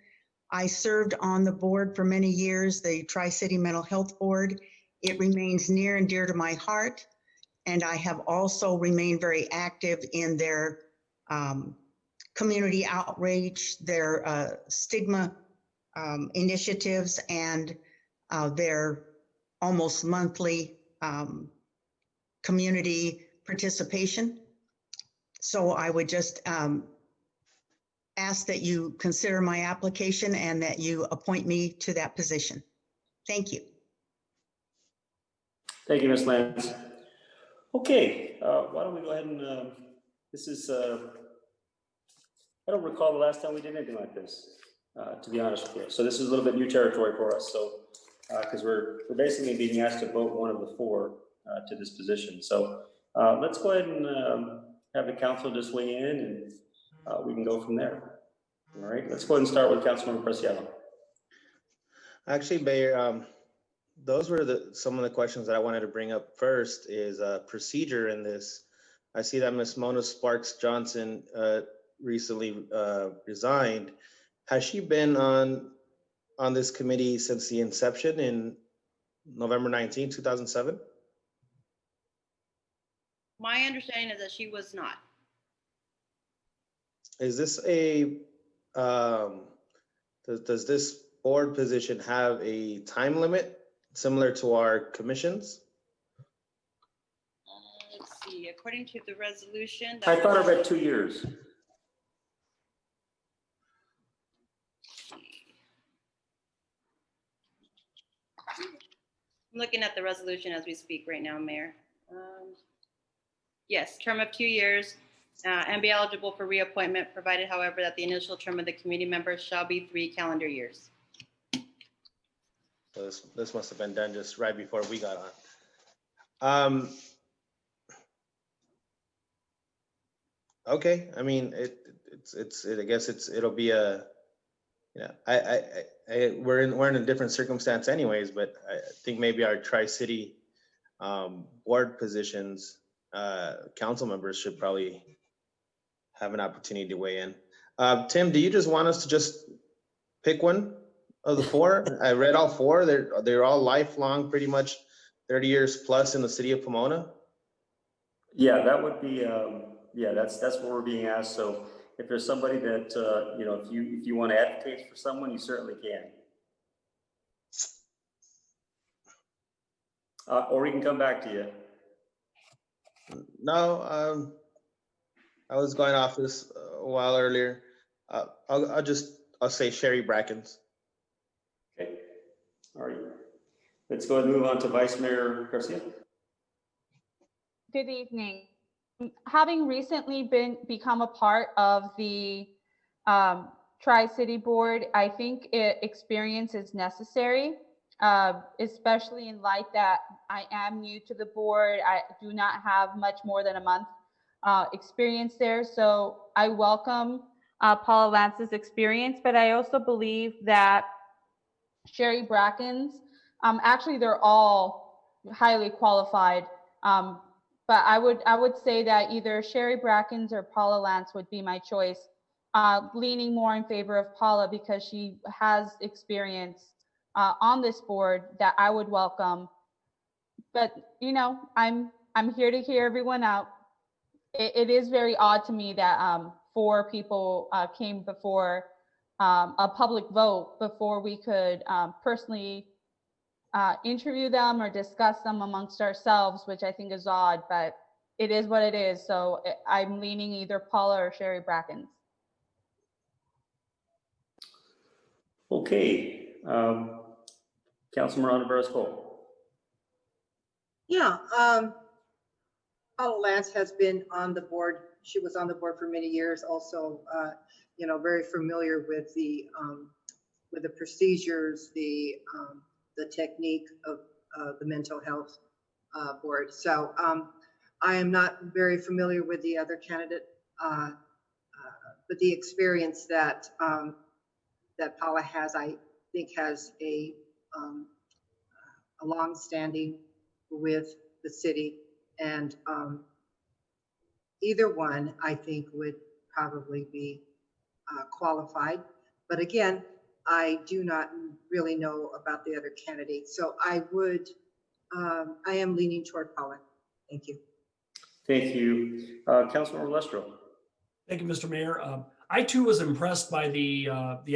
I served on the board for many years, the Tri-City Mental Health Board. It remains near and dear to my heart. And I have also remained very active in their community outreach, their stigma initiatives and their almost monthly community participation. So I would just ask that you consider my application and that you appoint me to that position. Thank you. Thank you, Ms. Lance. Okay, why don't we go ahead and, this is, I don't recall the last time we did anything like this, to be honest with you. So this is a little bit new territory for us. So, because we're basically being asked to vote one of the four to this position. So let's go ahead and have the council just weigh in, and we can go from there. All right, let's go ahead and start with Councilmember Preciado. Actually, Mayor, those were some of the questions that I wanted to bring up first is procedure in this. I see that Ms. Mona Sparks Johnson recently resigned. Has she been on this committee since the inception in November 19, 2007? My understanding is that she was not. Is this a, does this board position have a time limit similar to our commissions? Let's see, according to the resolution. I thought I read 2 years. I'm looking at the resolution as we speak right now, Mayor. Yes, term of 2 years and be eligible for reappointment, provided, however, that the initial term of the committee members shall be 3 calendar years. So this must have been done just right before we got on. Okay, I mean, I guess it'll be a, we're in a different circumstance anyways, but I think maybe our Tri-City board positions, council members should probably have an opportunity to weigh in. Tim, do you just want us to just pick one of the four? I read all four. They're all lifelong, pretty much 30 years plus in the city of Pomona. Yeah, that would be, yeah, that's what we're being asked. So if there's somebody that, if you want to advocate for someone, you certainly can. Or we can come back to you. No, I was going off this a while earlier. I'll say Sherry Brackens. Okay, all right. Let's go ahead and move on to Vice Mayor Garcia. Good evening. Having recently become a part of the Tri-City Board, I think experience is necessary, especially in light that I am new to the board. I do not have much more than a month experience there. So I welcome Paula Lance's experience, but I also believe that Sherry Brackens, actually they're all highly qualified. But I would say that either Sherry Brackens or Paula Lance would be my choice, leaning more in favor of Paula because she has experience on this board that I would welcome. But I'm here to hear everyone out. It is very odd to me that 4 people came before a public vote before we could personally interview them or discuss them amongst ourselves, which I think is odd, but it is what it is. So I'm leaning either Paula or Sherry Brackens. Okay, Councilmember Rivera-Cole. Yeah, Paula Lance has been on the board. She was on the board for many years. Also, very familiar with the procedures, the technique of the mental health board. So I am not very familiar with the other candidate, but the experience that that Paula has, I think, has a long-standing with the city, and either one I think would probably be qualified. But again, I do not really know about the other candidates. So I am leaning toward Paula. Thank you. Thank you. Councilmember Lestro. Thank you, Mr. Mayor. I too was impressed by the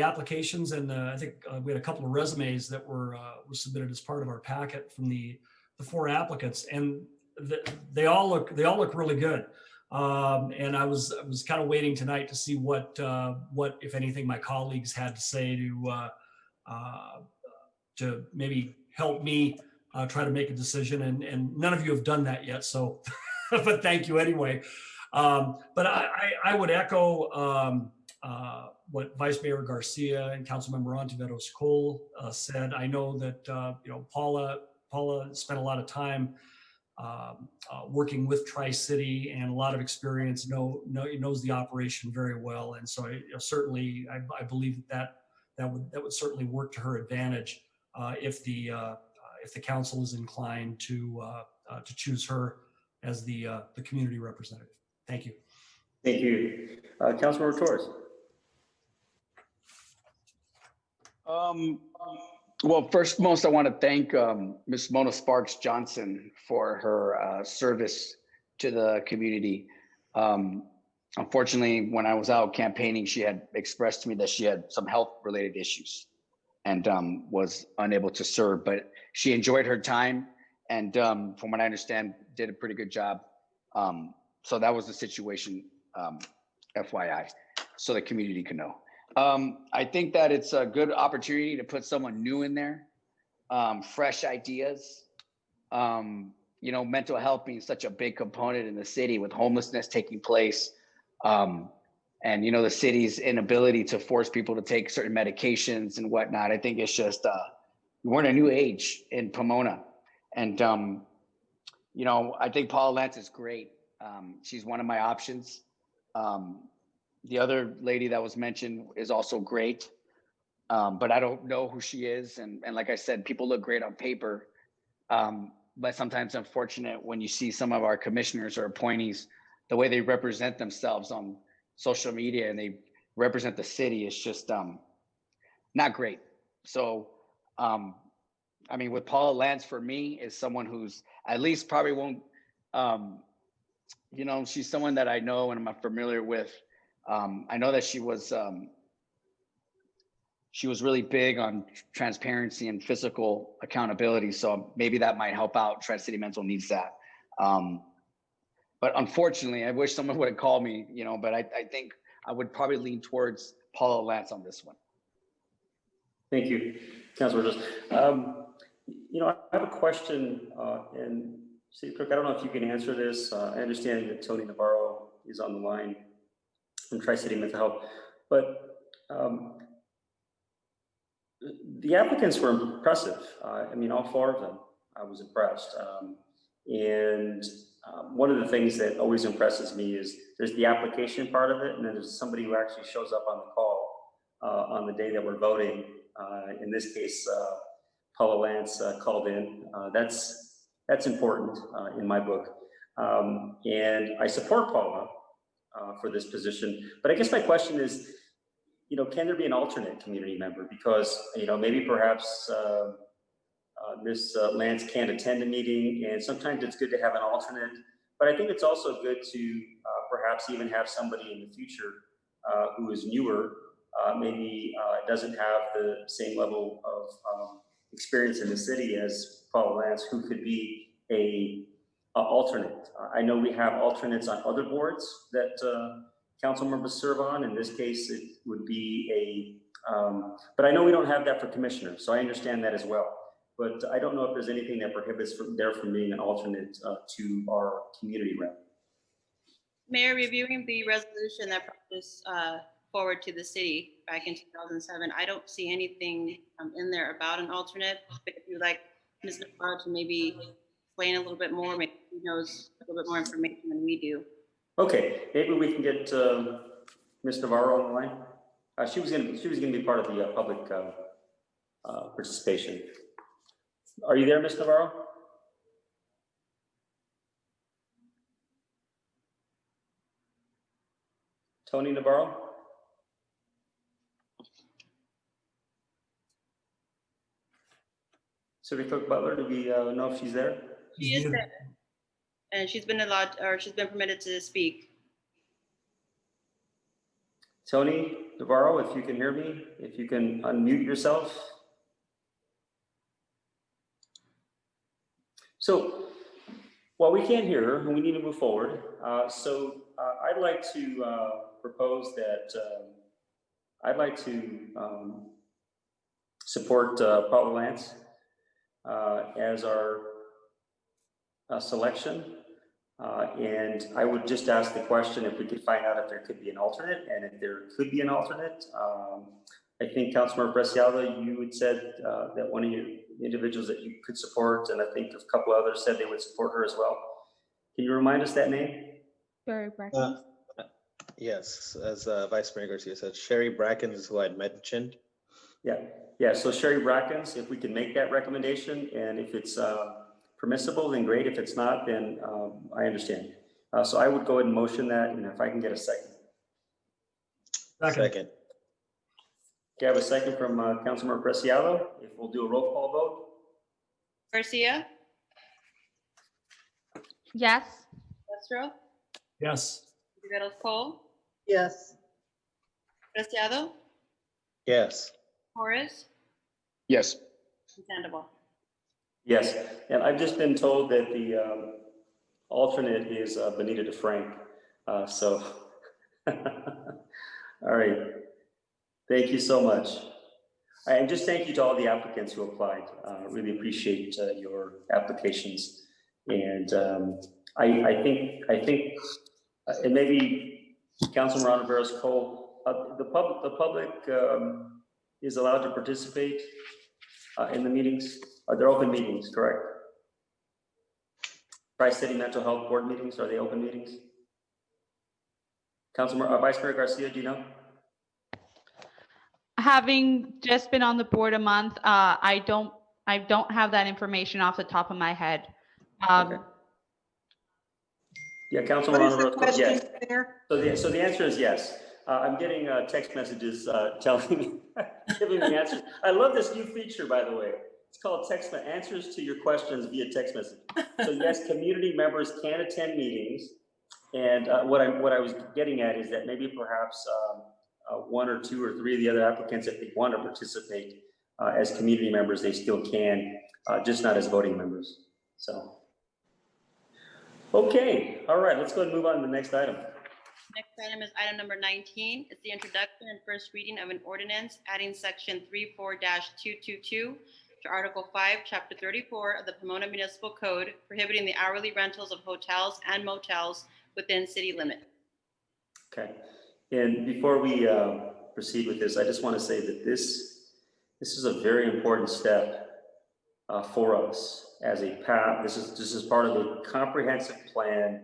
applications, and I think we had a couple of resumes that were submitted as part of our packet from the 4 applicants, and they all look really good. And I was kind of waiting tonight to see what if anything my colleagues had to say to maybe help me try to make a decision, and none of you have done that yet, so but thank you anyway. But I would echo what Vice Mayor Garcia and Councilmember Ontiveros Cole said. I know that Paula spent a lot of time working with Tri-City and a lot of experience, knows the operation very well, and so certainly I believe that would certainly work to her advantage if the council is inclined to choose her as the community representative. Thank you. Thank you. Councilmember Torres. Well, first most, I want to thank Ms. Mona Sparks Johnson for her service to the community. Unfortunately, when I was out campaigning, she had expressed to me that she had some health-related issues and was unable to serve, but she enjoyed her time and from what I understand, did a pretty good job. So that was the situation, FYI, so the community can know. I think that it's a good opportunity to put someone new in there, fresh ideas. Mental health being such a big component in the city with homelessness taking place. And, the city's inability to force people to take certain medications and whatnot. I think it's just, we're in a new age in Pomona. And, I think Paula Lance is great. She's one of my options. The other lady that was mentioned is also great, but I don't know who she is. And like I said, people look great on paper, but sometimes unfortunate when you see some of our commissioners or appointees, the way they represent themselves on social media and they represent the city is just not great. So, with Paula Lance, for me, is someone who's at least probably won't, she's someone that I know and I'm familiar with. I know that she was really big on transparency and fiscal accountability. So maybe that might help out. Tri-City Mental needs that. But unfortunately, I wish someone would have called me, but I think I would probably lean towards Paula Lance on this one. Thank you, Councilor. I have a question, and City Clerk, I don't know if you can answer this. I understand that Tony Navarro is on the line from Tri-City Mental Health, but the applicants were impressive. All 4 of them, I was impressed. One of the things that always impresses me is there's the application part of it, and then there's somebody who actually shows up on the call on the day that we're voting. In this case, Paula Lance called in. That's important in my book. And I support Paula for this position. But I guess my question is, can there be an alternate community member? Because, maybe perhaps Ms. Lance can't attend a meeting, and sometimes it's good to have an alternate. But I think it's also good to perhaps even have somebody in the future who is newer, maybe doesn't have the same level of experience in the city as Paula Lance, who could be a alternate. I know we have alternates on other boards that council members serve on. In this case, it would be but I know we don't have that for commissioners, so I understand that as well. But I don't know if there's anything that prohibits from being an alternate to our community rep. Mayor, reviewing the resolution that brought this forward to the city back in 2007, I don't see anything in there about an alternate. But if you'd like Ms. Navarro to maybe explain a little bit more, maybe she knows a little bit more information than we do. Okay, maybe we can get Ms. Navarro on the line. She was going to be part of the public participation. Are you there, Ms. Navarro? Tony Navarro? City Clerk Butler, do we know if she's there? She is there, and she's been allowed, or she's been permitted to speak. Tony Navarro, if you can hear me, if you can unmute yourself. So, well, we can't hear her, and we need to move forward. I'd like to propose that I'd like to support Paula Lance as our selection. And I would just ask the question if we could find out if there could be an alternate, and if there could be an alternate. I think Councilmember Preciado, you had said that one of you individuals that you could support, and I think a couple others said they would support her as well. Can you remind us that name? Sherry Brackens. Yes, as Vice Mayor Garcia said, Sherry Brackens is who I'd mentioned. Yeah. So Sherry Brackens, if we can make that recommendation, and if it's permissible, then great. If it's not, then I understand. So I would go ahead and motion that, and if I can get a second. Second. Okay, I have a second from Councilmember Preciado. If we'll do a roll call vote. Garcia, Yes. Castro, Yes. Riveros Cole, Yes. Preciado, Yes. Torres, Yes. and Sandoval. Yes, and I've just been told that the alternate is Benita DeFrank. So, all right. Thank you so much. And just thank you to all the applicants who applied. Really appreciate your applications. And I think, and maybe Councilman Riveros Cole, the public is allowed to participate in the meetings. They're open meetings, correct? Tri-City Mental Health Board meetings, are they open meetings? Councilman, Vice Mayor Garcia, do you know? Having just been on the board a month, I don't have that information off the top of my head. Okay. Yeah, Councilman What is the Riveros Cole, yes. question, Mayor? So the answer is yes. I'm getting text messages telling me, giving me answers. I love this new feature, by the way. It's called text answers to your questions via text message. So yes, community members can attend meetings. And what I was getting at is that maybe perhaps one or two or three of the other applicants, if they want to participate as community members, they still can, just not as voting members. So, okay, all right, let's go ahead and move on to the next item. Next item is item number 19. It's the introduction and first reading of an ordinance adding section 34-222 to Article 5, Chapter 34 of the Pomona Municipal Code, prohibiting the hourly rentals of hotels and motels within city limits. Okay, and before we proceed with this, I just want to say that this is a very important step for us as a path. This is part of a comprehensive plan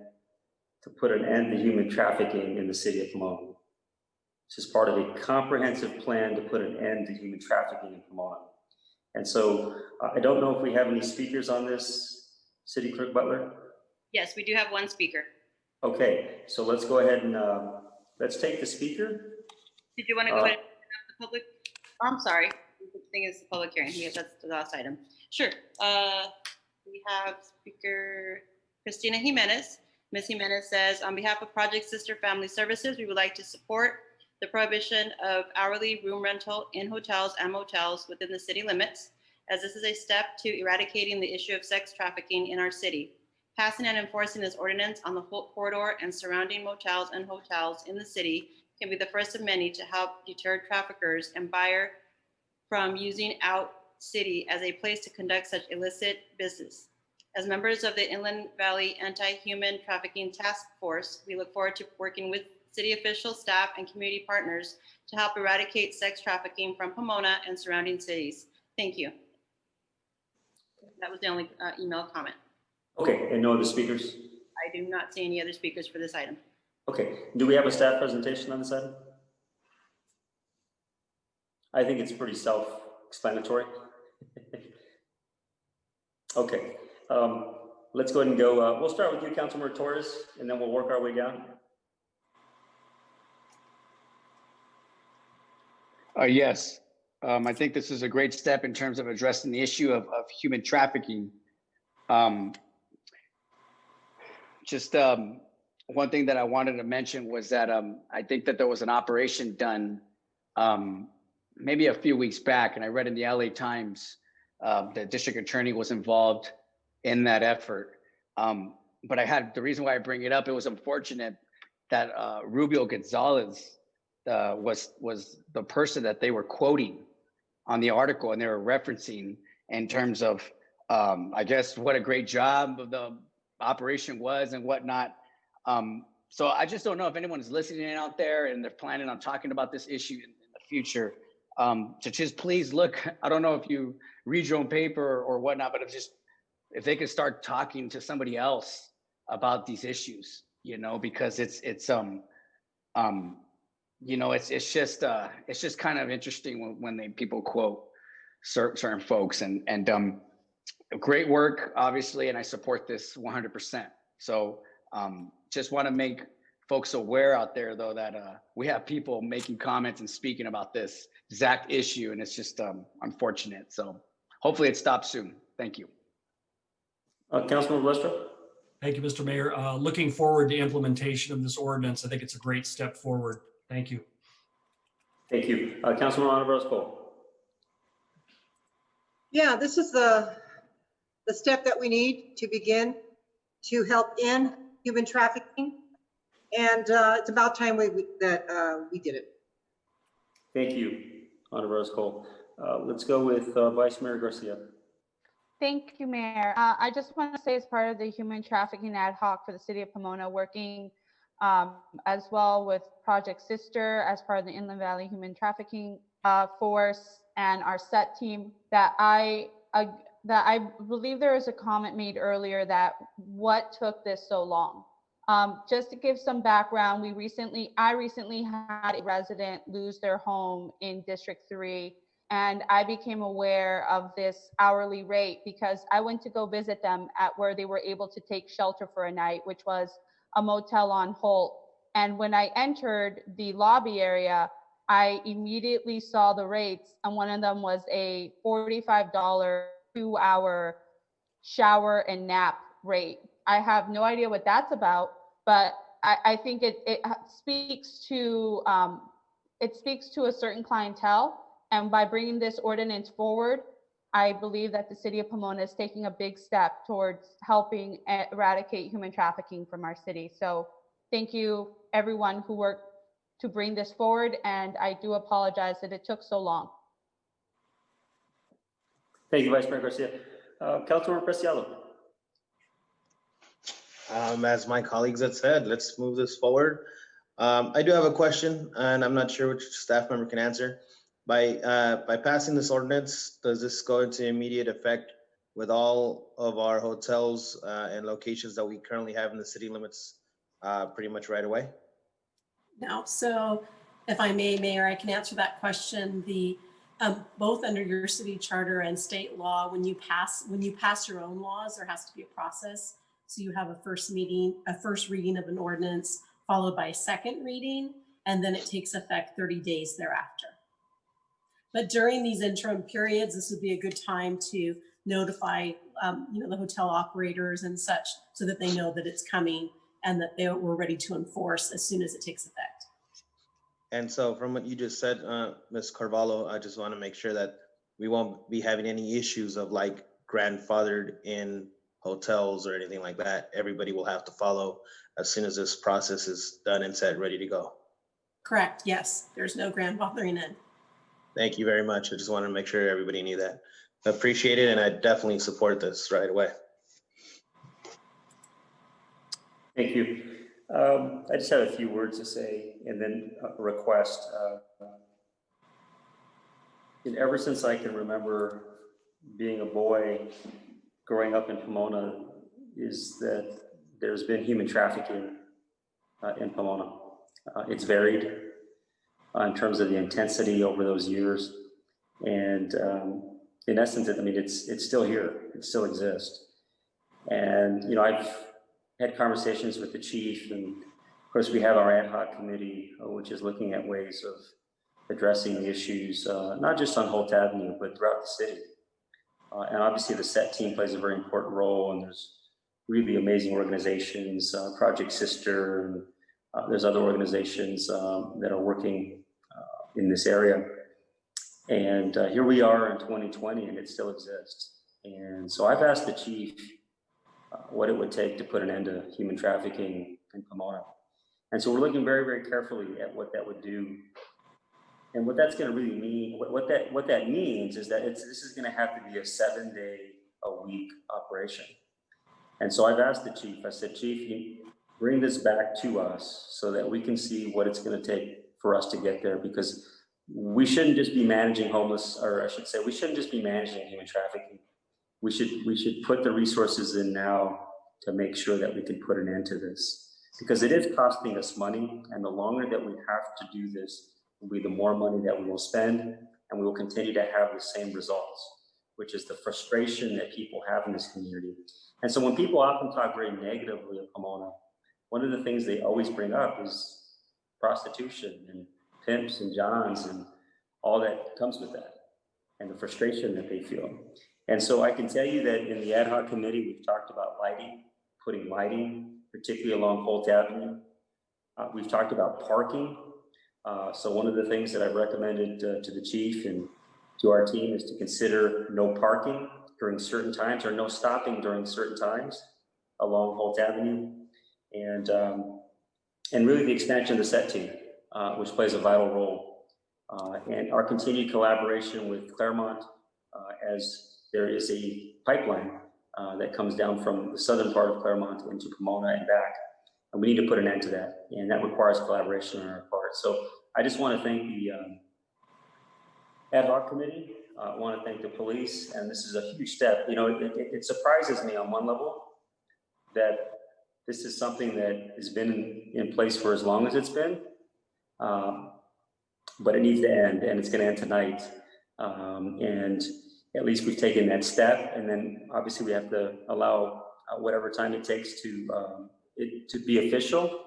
to put an end to human trafficking in the city of Pomona. This is part of a comprehensive plan to put an end to human trafficking in Pomona. And so I don't know if we have any speakers on this, City Clerk Butler? Yes, we do have one speaker. Okay, so let's go ahead and let's take the speaker. Did you want to go ahead and have the public? Oh, I'm sorry. The thing is the public hearing. Yes, that's the last item. Sure. We have Speaker Christina Jimenez. Ms. Jimenez says, on behalf of Project Sister Family Services, we would like to support the prohibition of hourly room rental in hotels and motels within the city limits, as this is a step to eradicating the issue of sex trafficking in our city. Passing and enforcing this ordinance on the whole corridor and surrounding motels and hotels in the city can be the first of many to help deter traffickers and buyer from using out city as a place to conduct such illicit business. As members of the Inland Valley Anti-Human Trafficking Task Force, we look forward to working with city officials, staff, and community partners to help eradicate sex trafficking from Pomona and surrounding cities. Thank you. That was the only email comment. Okay, and no other speakers? I do not see any other speakers for this item. Okay, do we have a staff presentation on this item? I think it's pretty self-explanatory. Okay, let's go ahead and go. We'll start with you, Councilmember Torres, and then we'll work our way down. Yes, I think this is a great step in terms of addressing the issue of human trafficking. one thing that I wanted to mention was that I think that there was an operation done maybe a few weeks back, and I read in the LA Times the district attorney was involved in that effort. But the reason why I bring it up, it was unfortunate that Rubio Gonzalez was the person that they were quoting on the article, and they were referencing in terms of, I guess, what a great job of the operation was and whatnot. So I just don't know if anyone's listening out there and they're planning on talking about this issue in the future, to just please look. I don't know if you read your own paper or whatnot, but if they could start talking to somebody else about these issues, because it's just kind of interesting when people quote certain folks and great work, obviously, and I support this 100%. So just want to make folks aware out there, though, that we have people making comments and speaking about this exact issue, and it's just unfortunate. So hopefully it stops soon. Thank you. Councilman Westra. Thank you, Mr. Mayor. Looking forward to implementation of this ordinance. I think it's a great step forward. Thank you. Thank you. Councilman Roscoe. Yeah, this is the step that we need to begin to help end human trafficking. And it's about time we did it. Thank you, Honorable Roscoe. Let's go with Vice Mayor Garcia. Thank you, Mayor. I just want to say, as part of the human trafficking ad hoc for the city of Pomona, working as well with Project Sister as part of the Inland Valley Human Trafficking Force and our SET team, that I believe there was a comment made earlier that what took this so long. Just to give some background, I recently had a resident lose their home in District 3. And I became aware of this hourly rate because I went to go visit them at where they were able to take shelter for a night, which was a motel on Holt. And when I entered the lobby area, I immediately saw the rates, and one of them was a $45 2-hour shower and nap rate. I have no idea what that's about, but I think it speaks to a certain clientele. And by bringing this ordinance forward, I believe that the city of Pomona is taking a big step towards helping eradicate human trafficking from our city. So thank you, everyone who worked to bring this forward. And I do apologize that it took so long. Thank you, Vice Mayor Garcia. Councilor Preciado. As my colleagues had said, let's move this forward. I do have a question, and I'm not sure which staff member can answer. By passing this ordinance, does this go into immediate effect with all of our hotels and locations that we currently have in the city limits pretty much right away? No. So if I may, Mayor, I can answer that question. Both under your city charter and state law, when you pass your own laws, there has to be a process. So you have a first reading of an ordinance followed by a second reading, and then it takes effect 30 days thereafter. But during these interim periods, this would be a good time to notify the hotel operators and such, so that they know that it's coming and that we're ready to enforce as soon as it takes effect. And so from what you just said, Ms. Carvalho, I just want to make sure that we won't be having any issues of like grandfathered in hotels or anything like that. Everybody will have to follow as soon as this process is done and set, ready to go. Correct. Yes. There's no grandfathering in. Thank you very much. I just wanted to make sure everybody knew that. I appreciate it, and I definitely support this right away. Thank you. I just have a few words to say and then a request. And ever since I can remember being a boy growing up in Pomona, is that there's been human trafficking in Pomona. It's varied in terms of the intensity over those years. And in essence, it's still here, it still exists. And, I've had conversations with the chief, and of course we have our ad hoc committee, which is looking at ways of addressing the issues, not just on Holt Avenue, but throughout the city. And obviously the SET team plays a very important role, and there's really amazing organizations, Project Sister, and there's other organizations that are working in this area. And here we are in 2020 and it still exists. And so I've asked the chief what it would take to put an end to human trafficking in Pomona. And so we're looking very, very carefully at what that would do. And what that's going to really mean, what that means is that this is going to have to be a 7-day-a-week operation. And so I've asked the chief, I said, Chief, you bring this back to us so that we can see what it's going to take for us to get there, because we shouldn't just be managing homeless, or I should say, we shouldn't just be managing human trafficking. We should put the resources in now to make sure that we can put an end to this, because it is costing us money, and the longer that we have to do this will be the more money that we will spend, and we will continue to have the same results, which is the frustration that people have in this community. And so when people often talk very negatively of Pomona, one of the things they always bring up is prostitution and pimps and johns and all that comes with that, and the frustration that they feel. And so I can tell you that in the ad hoc committee, we've talked about lighting, putting lighting, particularly along Holt Avenue. We've talked about parking. So one of the things that I've recommended to the chief and to our team is to consider no parking during certain times, or no stopping during certain times along Holt Avenue. And really the expansion of the set team, which plays a vital role. And our continued collaboration with Claremont, as there is a pipeline that comes down from the southern part of Claremont into Pomona and back. And we need to put an end to that. And that requires collaboration on our part. So I just want to thank the ad hoc committee. I want to thank the police. And this is a huge step. You know, it surprises me on one level that this is something that has been in place for as long as it's been. But it needs to end, and it's going to end tonight. And at least we've taken that step. And then obviously we have to allow whatever time it takes to it to be official.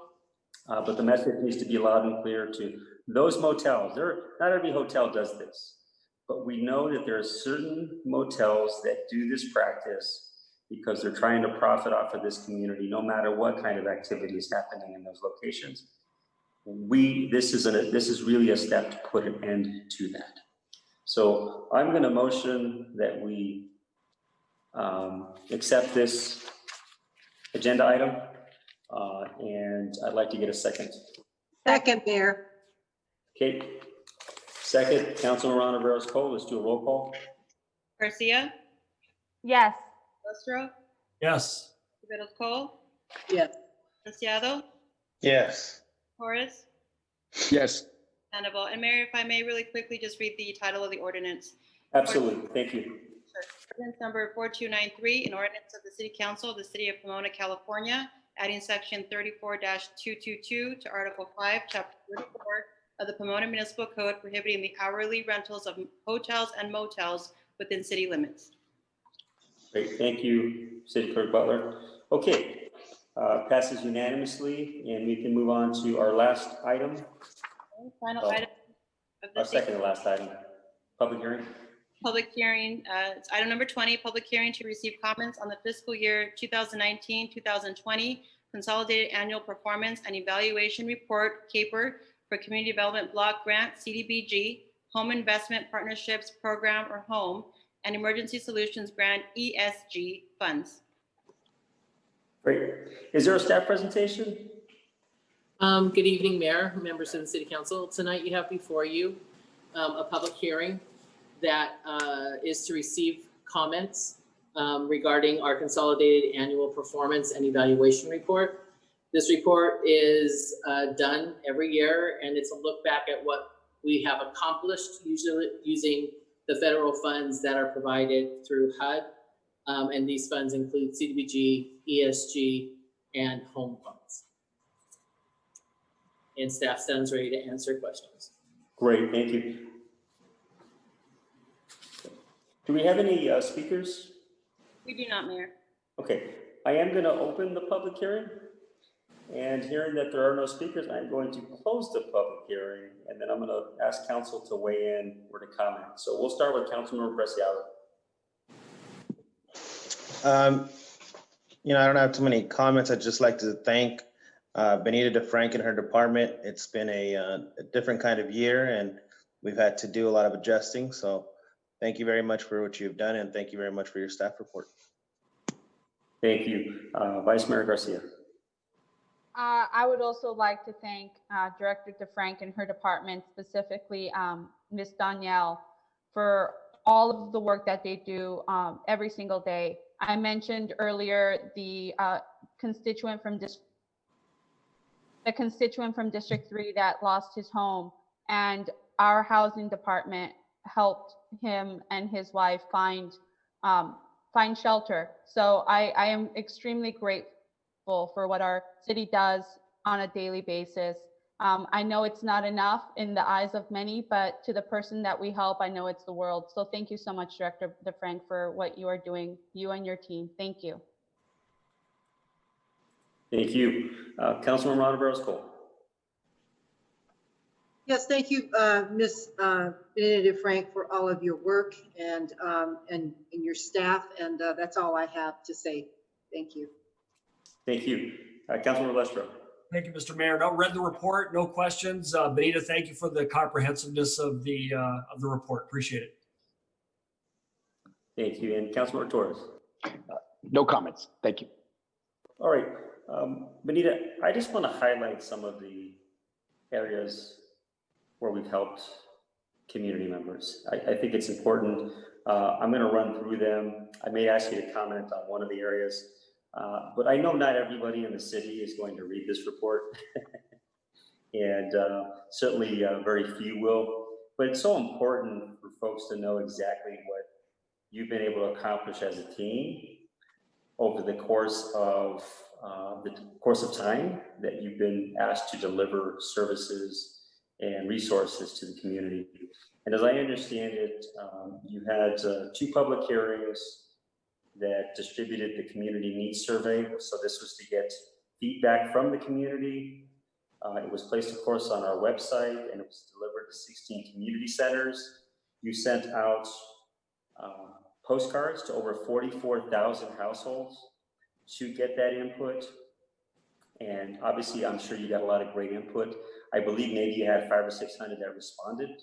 But the message needs to be loud and clear to those motels. Not every hotel does this, but we know that there are certain motels that do this practice because they're trying to profit off of this community, no matter what kind of activity is happening in those locations. This is really a step to put an end to that. So I'm going to motion that we accept this agenda item, and I'd like to get a second. Second, Mayor. Kate, second. Councilman Ron Riveros-Cole, let's do a roll call. Garcia, Yes. Lustro, Yes. Riveros-Cole, Yes. Preciado, Yes. Torres, Yes. Sandoval. And Mayor, if I may really quickly just read the title of the ordinance. Absolutely, thank you. Sure. Ordinance number 4293, an ordinance of the City Council of the City of Pomona, California, adding section 34-222 to Article 5, Chapter 34 of the Pomona Municipal Code, prohibiting the hourly rentals of hotels and motels within city limits. Great, thank you, City Clerk Butler. Okay, passes unanimously, and we can move on to our last item. Final item of the Our second to last item, public hearing. Public hearing, it's item number 20, public hearing to receive comments on the fiscal year 2019-2020 Consolidated Annual Performance and Evaluation Report, CAPER, for Community Development Block Grant, CDBG, Home Investment Partnerships Program or HOME, and Emergency Solutions Grant, ESG funds. Great. Is there a staff presentation? Good evening, Mayor, members of the City Council. Tonight you have before you a public hearing that is to receive comments regarding our Consolidated Annual Performance and Evaluation Report. This report is done every year, and it's a look back at what we have accomplished, usually using the federal funds that are provided through HUD. And these funds include CDBG, ESG, and home funds. And staff stands ready to answer questions. Great, thank you. Do we have any speakers? We do not, Mayor. Okay, I am going to open the public hearing, and hearing that there are no speakers, I'm going to close the public hearing, and then I'm going to ask council to weigh in or to comment. So we'll start with Councilmember Preciado. I don't have too many comments. I'd just like to thank Benita DeFrank and her department. It's been a different kind of year, and we've had to do a lot of adjusting. So thank you very much for what you've done, and thank you very much for your staff report. Thank you. Vice Mayor Garcia. I would also like to thank Director DeFrank and her department, specifically Ms. Danielle, for all of the work that they do every single day. I mentioned earlier the constituent from District 3 that lost his home, and our housing department helped him and his wife find shelter. So I am extremely grateful for what our city does on a daily basis. I know it's not enough in the eyes of many, but to the person that we help, I know it's the world. So thank you so much, Director DeFrank, for what you are doing, you and your team. Thank you. Thank you. Councilman Ronald Cole. Yes, thank you, Ms. Benita DeFrank, for all of your work and your staff. And that's all I have to say. Thank you. Thank you. Councilman Lestro. Thank you, Mr. Mayor. No, read the report, no questions. Benita, thank you for the comprehensiveness of the report. Appreciate it. Thank you. And Councilman Torres. No comments. Thank you. All right. Benita, I just want to highlight some of the areas where we've helped community members. I think it's important. I'm going to run through them. I may ask you to comment on one of the areas, but I know not everybody in the city is going to read this report, and certainly very few will. But it's so important for folks to know exactly what you've been able to accomplish as a team over the course of time that you've been asked to deliver services and resources to the community. And as I understand it, you had 2 public hearings that distributed the community needs survey. So this was to get feedback from the community. It was placed, of course, on our website, and it was delivered to 16 community centers. You sent out postcards to over 44,000 households to get that input. And obviously, I'm sure you got a lot of great input. I believe maybe you had 500 or 600 that responded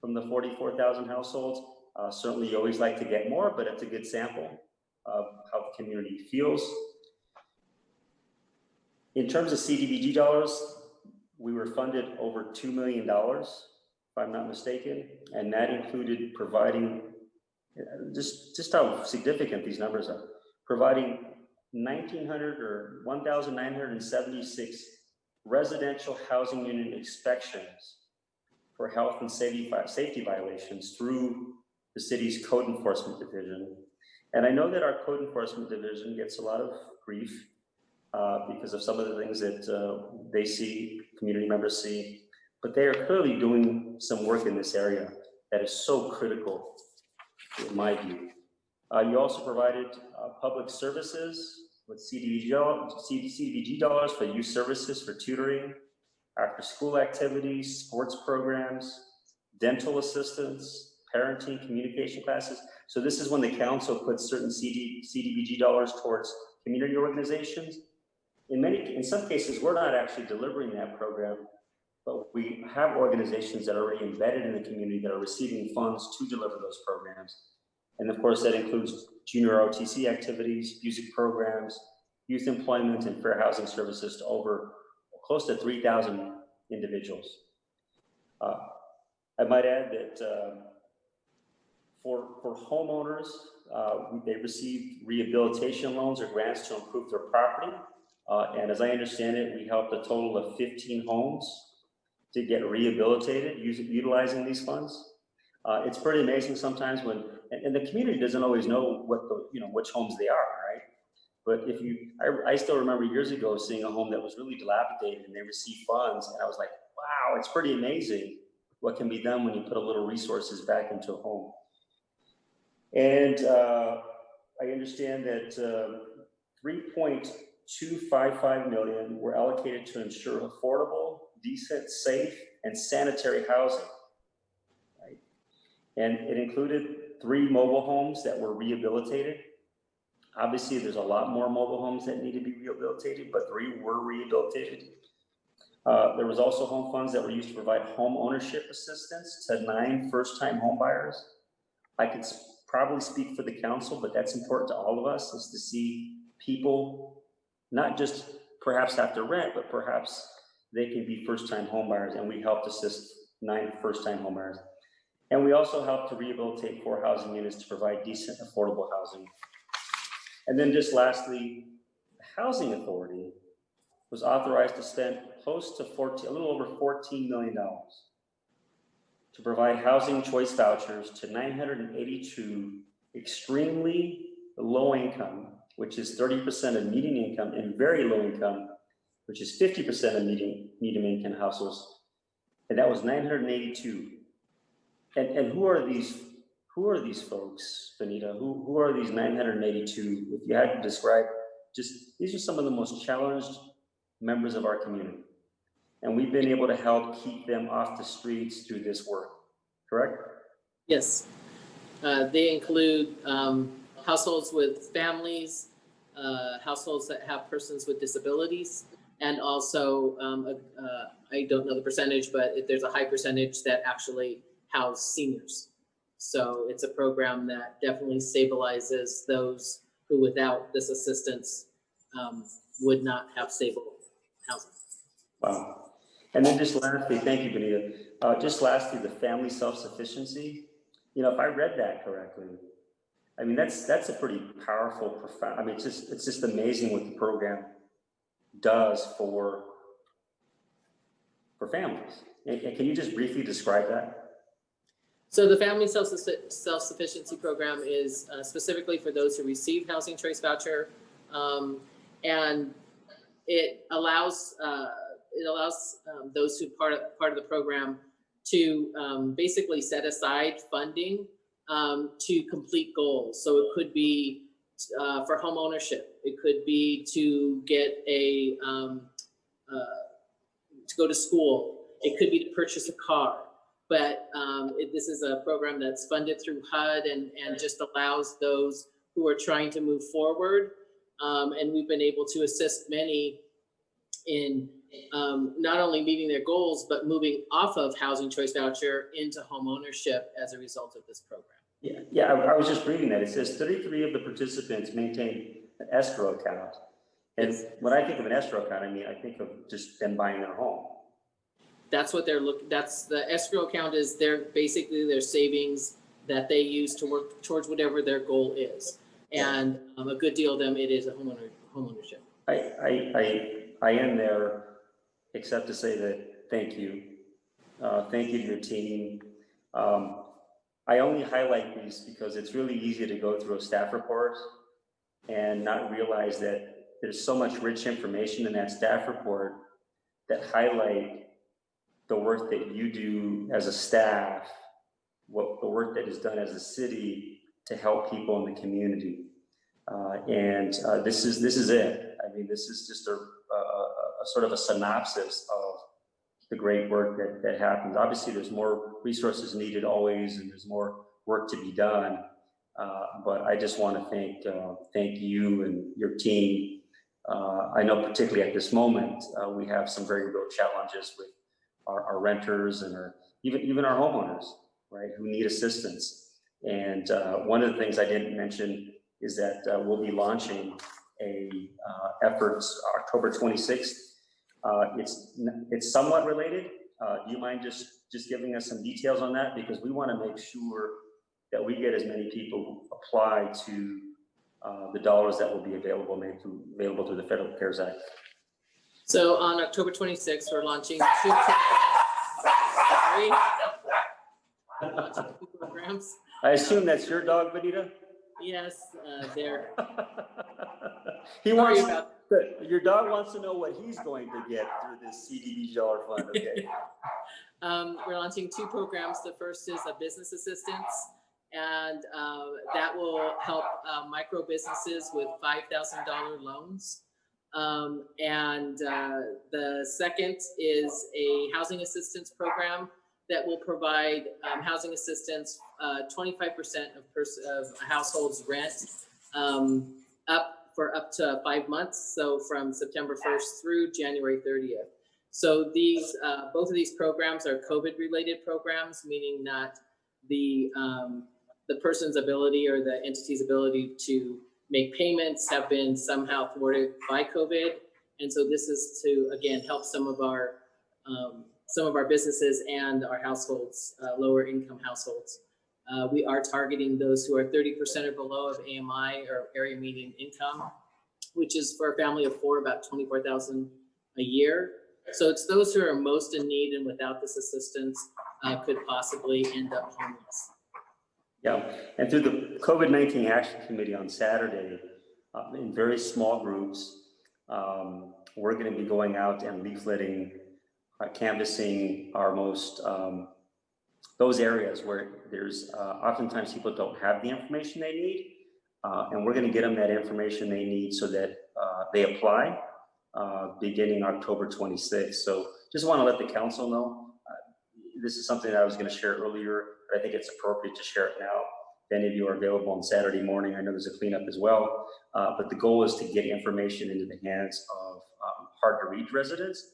from the 44,000 households. Certainly, you always like to get more, but it's a good sample of how the community feels. In terms of CDBG dollars, we were funded over $2 million, if I'm not mistaken, and that included providing, just how significant these numbers are, providing 1,900 or 1,976 residential housing unit inspections for health and safety violations through the city's code enforcement division. And I know that our code enforcement division gets a lot of grief because of some of the things that they see, community members see, but they are clearly doing some work in this area that is so critical, in my view. You also provided public services with CDBG dollars for youth services for tutoring, after school activities, sports programs, dental assistance, parenting, communication classes. So this is when the council puts certain CDBG dollars towards community organizations. In some cases, we're not actually delivering that program, but we have organizations that are already embedded in the community that are receiving funds to deliver those programs. And of course, that includes junior OTC activities, music programs, youth employment, and fair housing services to over close to 3,000 individuals. I might add that for homeowners, they received rehabilitation loans or grants to improve their property. And as I understand it, we helped a total of 15 homes to get rehabilitated utilizing these funds. It's pretty amazing sometimes when, and the community doesn't always know what which homes they are, right? But I still remember years ago seeing a home that was really dilapidated and they received funds, and I was like, wow, it's pretty amazing what can be done when you put a little resources back into a home. And I understand that 3.255 million were allocated to ensure affordable, decent, safe, and sanitary housing. And it included 3 mobile homes that were rehabilitated. Obviously, there's a lot more mobile homes that need to be rehabilitated, but 3 were rehabilitated. There was also home funds that were used to provide home ownership assistance to 9 first-time home buyers. I could probably speak for the council, but that's important to all of us, is to see people not just perhaps have to rent, but perhaps they can be first-time home buyers, and we helped assist 9 first-time home buyers. And we also helped to rehabilitate 4 housing units to provide decent, affordable housing. And then just lastly, the Housing Authority was authorized to spend close to a little over $14 million to provide housing choice vouchers to 982 extremely low income, which is 30% of median income, and very low income, which is 50% of median income households. And that was 982. And who are these folks, Benita? Who are these 982? If you had to describe, these are some of the most challenged members of our community. And we've been able to help keep them off the streets through this work, correct? Yes. They include households with families, households that have persons with disabilities, and also, I don't know the percentage, but there's a high percentage that actually house seniors. So it's a program that definitely stabilizes those who without this assistance would not have stable housing. Wow. And then just lastly, thank you, Benita. Just lastly, the family self-sufficiency. You know, if I read that correctly, I mean, that's a pretty powerful, profound, I mean, it's just amazing what the program does for families. And can you just briefly describe that? So the Family Self-Sufficiency Program is specifically for those who receive Housing Choice Voucher, and it allows those who part of the program to basically set aside funding to complete goals. So it could be for home ownership. It could be to get to go to school. It could be to purchase a car. But this is a program that's funded through HUD and just allows those who are trying to move forward. And we've been able to assist many in not only meeting their goals, but moving off of Housing Choice Voucher into home ownership as a result of this program. Yeah, I was just reading that. It says 33 of the participants maintain an escrow account. And when I think of an escrow account, I mean, I think of just them buying their home. That's what they're looking, that's the escrow account is basically their savings that they use to work towards whatever their goal is. And a good deal of them, it is a home ownership. I am there, except to say that thank you. Thank you to your team. I only highlight these because it's really easy to go through a staff report and not realize that there's so much rich information in that staff report that highlight the work that you do as a staff, the work that is done as a city to help people in the community. This is it. I mean, this is just a sort of a synopsis of the great work that happens. Obviously, there's more resources needed always, and there's more work to be done. But I just want to thank you and your team. I know particularly at this moment, we have some very real challenges with our renters and even our homeowners, right, who need assistance. And one of the things I didn't mention is that we'll be launching a efforts October 26th. It's somewhat related. Do you mind just giving us some details on that? Because we want to make sure that we get as many people who apply to the dollars that will be available through the Federal CARES Act. So on October 26th, we're launching two programs. I assume that's your dog, Benita? Yes, they're. Your dog wants to know what he's going to get through this Cdbg fund, okay? We're launching two programs. The first is a business assistance, and that will help micro businesses with $5,000 loans. And the second is a housing assistance program that will provide housing assistance, 25% of a household's rent for up to 5 months. So from September 1st through January 30th. So these, both of these programs are COVID-related programs, meaning that the person's ability or the entity's ability to make payments have been somehow thwarted by COVID. And so this is to, again, help some of our businesses and our households, lower income households. We are targeting those who are 30% or below of AMI or area median income, which is for a family of 4, about $24,000 a year. So it's those who are most in need and without this assistance could possibly end up homeless. Yeah, and through the COVID-19 Action Committee on Saturday, in very small groups, we're going to be going out and leafleting, canvassing our most, those areas where there's oftentimes people don't have the information they need, and we're going to get them that information they need so that they apply beginning October 26th. So just want to let the council know, this is something that I was going to share earlier, but I think it's appropriate to share it now. If any of you are available on Saturday morning, I know there's a cleanup as well, but the goal is to get information into the hands of hard to reach residents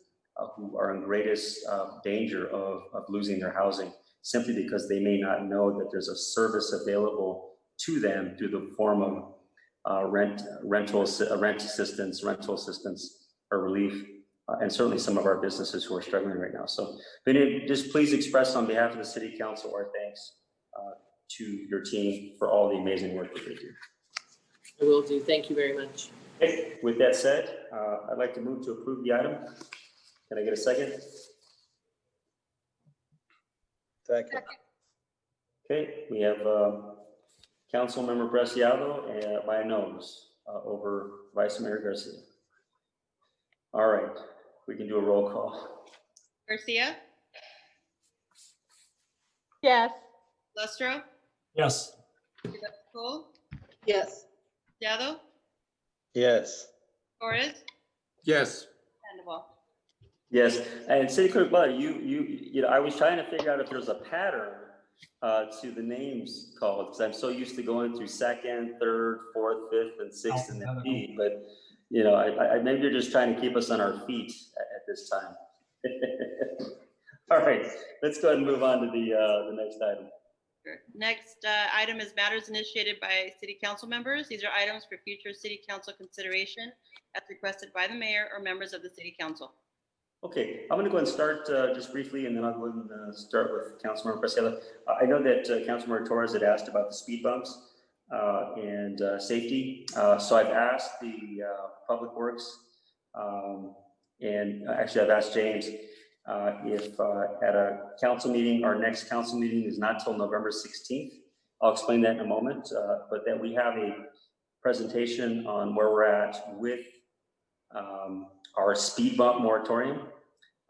who are in greatest danger of losing their housing, simply because they may not know that there's a service available to them through the form of rent assistance, rental assistance, or relief, and certainly some of our businesses who are struggling right now. So, just please express on behalf of the City Council our thanks to your team for all the amazing work that they do. I will do. Thank you very much. Okay, with that said, I'd like to move to approve the item. Can I get a second? Second. Okay, we have Councilmember Preciado by a nose over Vice Mayor Garcia. All right, we can do a roll call. Garcia, Yes. Lustro, Yes. Cole, Yes. Dado, Yes. Torres, Yes. Sandoval. Yes, and City Clerk Bud, you know, I was trying to figure out if there's a pattern to the names called, because I'm so used to going through second, third, fourth, fifth, and sixth, and then D. But you know, I maybe you're just trying to keep us on our feet at this time. All right, let's go ahead and move on to the next item. Sure. Next item is matters initiated by City Council members. These are items for future City Council consideration as requested by the mayor or members of the City Council. Okay, I'm going to go ahead and start just briefly, and then I'll go ahead and start with Councilmember Preciado. I know that Councilmember Torres had asked about the speed bumps and safety. So I've asked the Public Works, and actually I've asked James if at a council meeting, our next council meeting is not till November 16th. I'll explain that in a moment, but that we have a presentation on where we're at with our speed bump moratorium,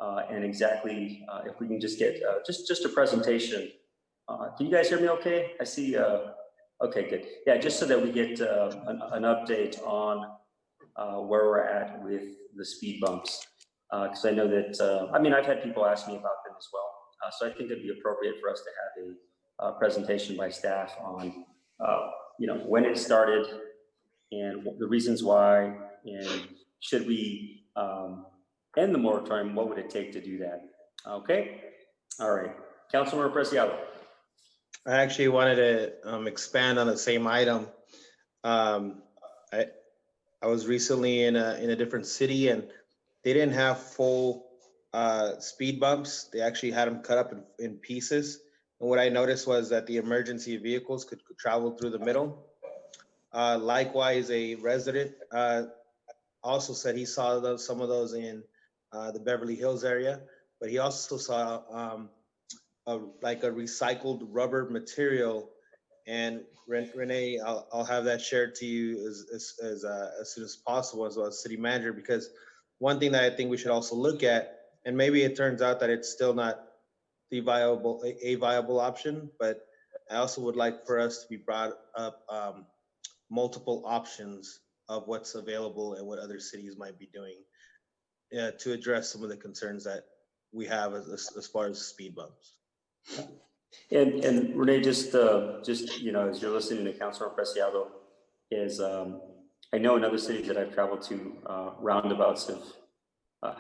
and exactly if we can just get just a presentation. Can you guys hear me okay? I see, okay, good. Yeah, just so that we get an update on where we're at with the speed bumps. Because I know that, I mean, I've had people ask me about them as well. So I think it'd be appropriate for us to have a presentation by staff on, you know, when it started and the reasons why, and should we end the moratorium, what would it take to do that? Okay, all right. Councilmember Preciado. I actually wanted to expand on the same item. I was recently in a different city, and they didn't have full speed bumps. They actually had them cut up in pieces. And what I noticed was that the emergency vehicles could travel through the middle. Likewise, a resident also said he saw some of those in the Beverly Hills area, but he also saw like a recycled rubber material. And Renee, I'll have that shared to you as soon as possible as well as city manager, because one thing that I think we should also look at, and maybe it turns out that it's still not a viable option, but I also would like for us to be brought up multiple options of what's available and what other cities might be doing to address some of the concerns that we have as far as speed bumps. And Renee, just you know, as you're listening to Councilor Preciado, is I know in other cities that I've traveled to, roundabouts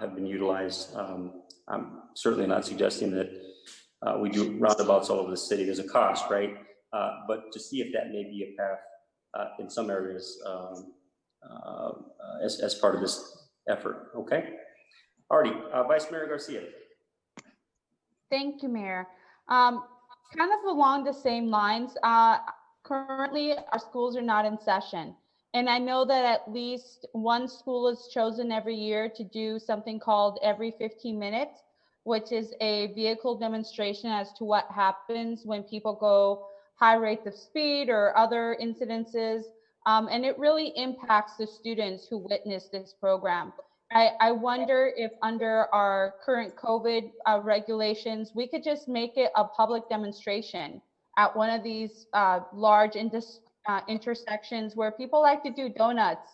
have been utilized. I'm certainly not suggesting that we do roundabouts all over the city. There's a cost, right? But to see if that may be a path in some areas as part of this effort. Okay. Alrighty, Vice Mayor Garcia. Thank you, Mayor. Kind of along the same lines, currently our schools are not in session. And I know that at least one school is chosen every year to do something called every 15 minutes, which is a vehicle demonstration as to what happens when people go high rates of speed or other incidences. And it really impacts the students who witness this program. I wonder if under our current COVID regulations, we could just make it a public demonstration at one of these large intersections where people like to do donuts,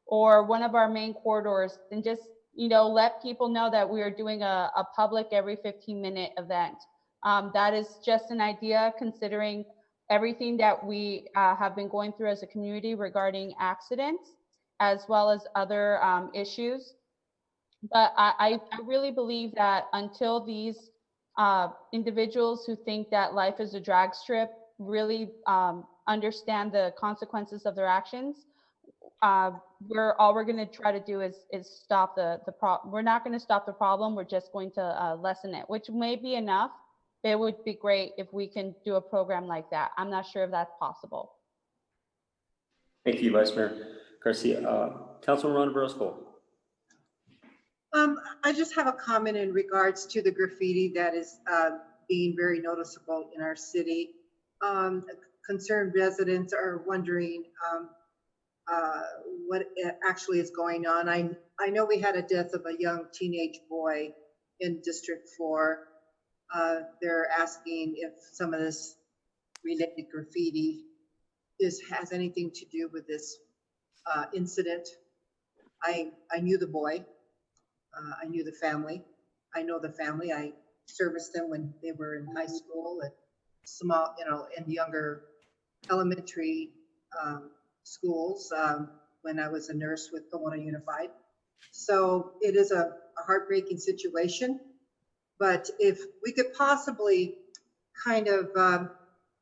or one of our main corridors, and just, you know, let people know that we are doing a public every 15-minute event. That is just an idea, considering everything that we have been going through as a community regarding accidents, as well as other issues. But I really believe that until these individuals who think that life is a drag strip really understand the consequences of their actions, we're going to try to do is stop the problem. We're not going to stop the problem. We're just going to lessen it, which may be enough. It would be great if we can do a program like that. I'm not sure if that's possible. Thank you, Vice Mayor Garcia. Councilman Ron Barosco. I just have a comment in regards to the graffiti that is being very noticeable in our city. Concerned residents are wondering what actually is going on. I know we had a death of a young teenage boy in District 4. They're asking if some of this related graffiti has anything to do with this incident. I knew the boy. I knew the family. I know the family. I serviced them when they were in high school and small, in younger elementary schools when I was a nurse with Pomona Unified. So it is a heartbreaking situation. But if we could possibly kind of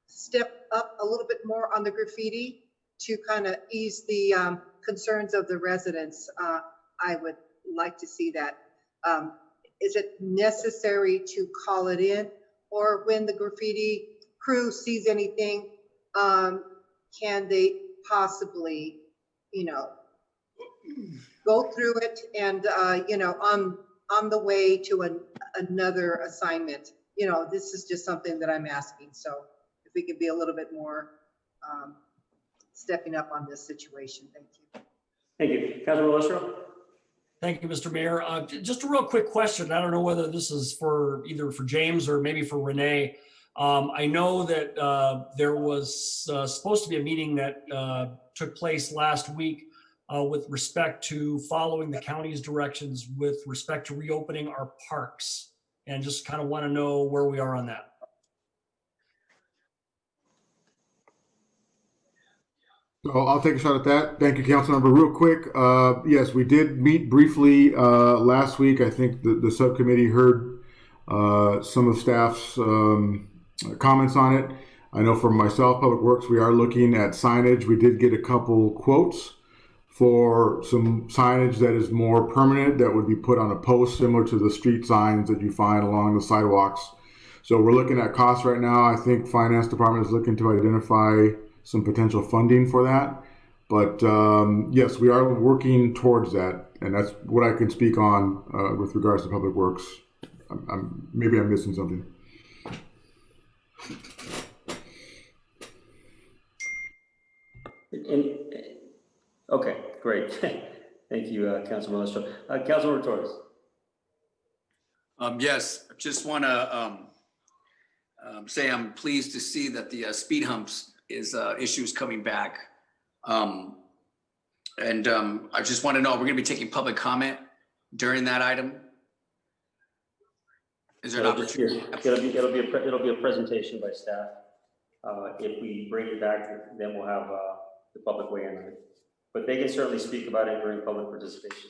step up a little bit more on the graffiti to kind of ease the concerns of the residents, I would like to see that. Is it necessary to call it in, or when the graffiti crew sees anything, can they possibly, go through it and, on the way to another assignment? This is just something that I'm asking. So if we could be a little bit more stepping up on this situation. Thank you. Thank you. Councilman Lestro. Thank you, Mr. Mayor. Just a real quick question. I don't know whether this is for either for James or maybe for Renee. I know that there was supposed to be a meeting that took place last week with respect to following the county's directions with respect to reopening our parks, and just kind of want to know where we are on that. So I'll take a shot at that. Thank you, Councilmember. Real quick, yes, we did meet briefly last week. I think the subcommittee heard some of staff's comments on it. I know for myself, Public Works, we are looking at signage. We did get a couple quotes for some signage that is more permanent, that would be put on a post similar to the street signs that you find along the sidewalks. So we're looking at costs right now. I think Finance Department is looking to identify some potential funding for that. But yes, we are working towards that. And that's what I can speak on with regards to Public Works. Maybe I'm missing something. Okay, great. Thank you, Councilman Lestro. Councilman Torres. Yes, just want to say I'm pleased to see that the speed humps issues coming back. I just want to know, we're going to be taking public comment during that item. Is there an opportunity? It'll be a presentation by staff. If we bring it back, then we'll have the public weigh in on it. but they can certainly speak about it during public participation.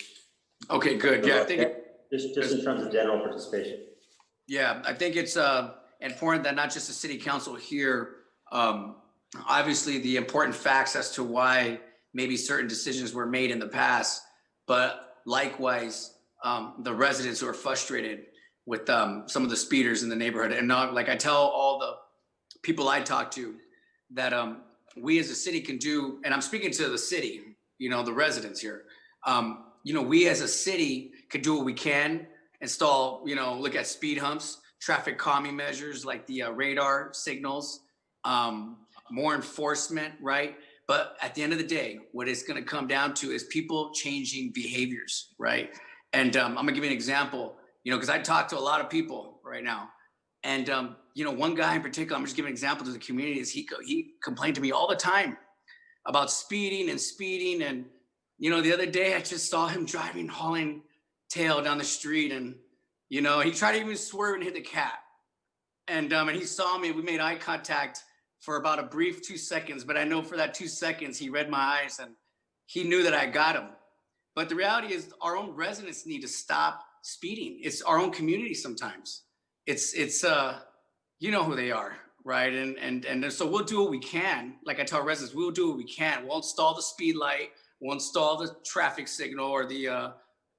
Okay, good. Yeah, I think just in terms of general participation. Yeah, I think it's important that not just the city council hear, obviously the important facts as to why maybe certain decisions were made in the past, but likewise, the residents who are frustrated with some of the speeders in the neighborhood. And not like I tell all the people I talk to that we as a city can do, and I'm speaking to the city, you know, the residents here. You know, we as a city could do what we can, install, you know, look at speed humps, traffic calming measures like the radar signals, more enforcement, right? But at the end of the day, what it's going to come down to is people changing behaviors, right? And I'm gonna give you an example, you know, because I talk to a lot of people right now. And, you know, one guy in particular, I'm just giving an example to the community, is he complained to me all the time about speeding. And, you know, the other day I just saw him driving, hauling tail down the street. And, you know, he tried to even swerve and hit the cat. And he saw me, we made eye contact for about a brief 2 seconds, but I know for that 2 seconds, he read my eyes and he knew that I got him. But the reality is our own residents need to stop speeding. It's our own community sometimes. It's you know who they are, right? And so we'll do what we can. Like I tell residents, we'll do what we can. We'll install the speed light, we'll install the traffic signal or the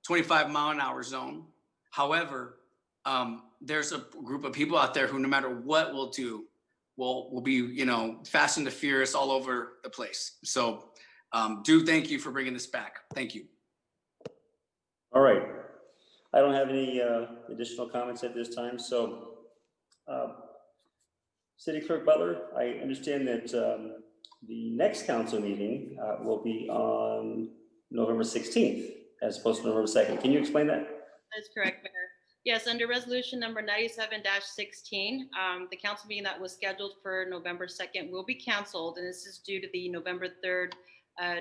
25-mile-an-hour zone. However, there's a group of people out there who no matter what we'll do, will be, you know, Fast and the Furious all over the place. So thank you for bringing this back. Thank you. All right. I don't have any additional comments at this time. So City Clerk Butler, I understand that the next council meeting will be on November 16th as opposed to November 2nd. Can you explain that? That's correct, Mayor. Yes, under resolution number 97-16, the council meeting that was scheduled for November 2nd will be canceled, and this is due to the November 3rd,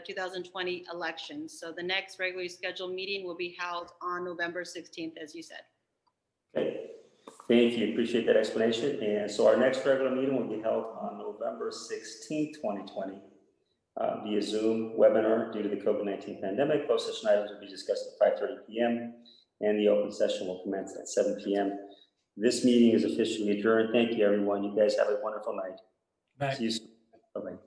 2020 election. So the next regularly scheduled meeting will be held on November 16th, as you said. Okay, thank you. Appreciate that explanation. And so our next regular meeting will be held on November 16th, 2020 via Zoom webinar due to the COVID-19 pandemic. Closed session items will be discussed at 5:30 p.m. and the open session will commence at 7 p.m. This meeting is officially adjourned. Thank you, everyone. You guys have a wonderful night. Bye. See you soon. Bye-bye.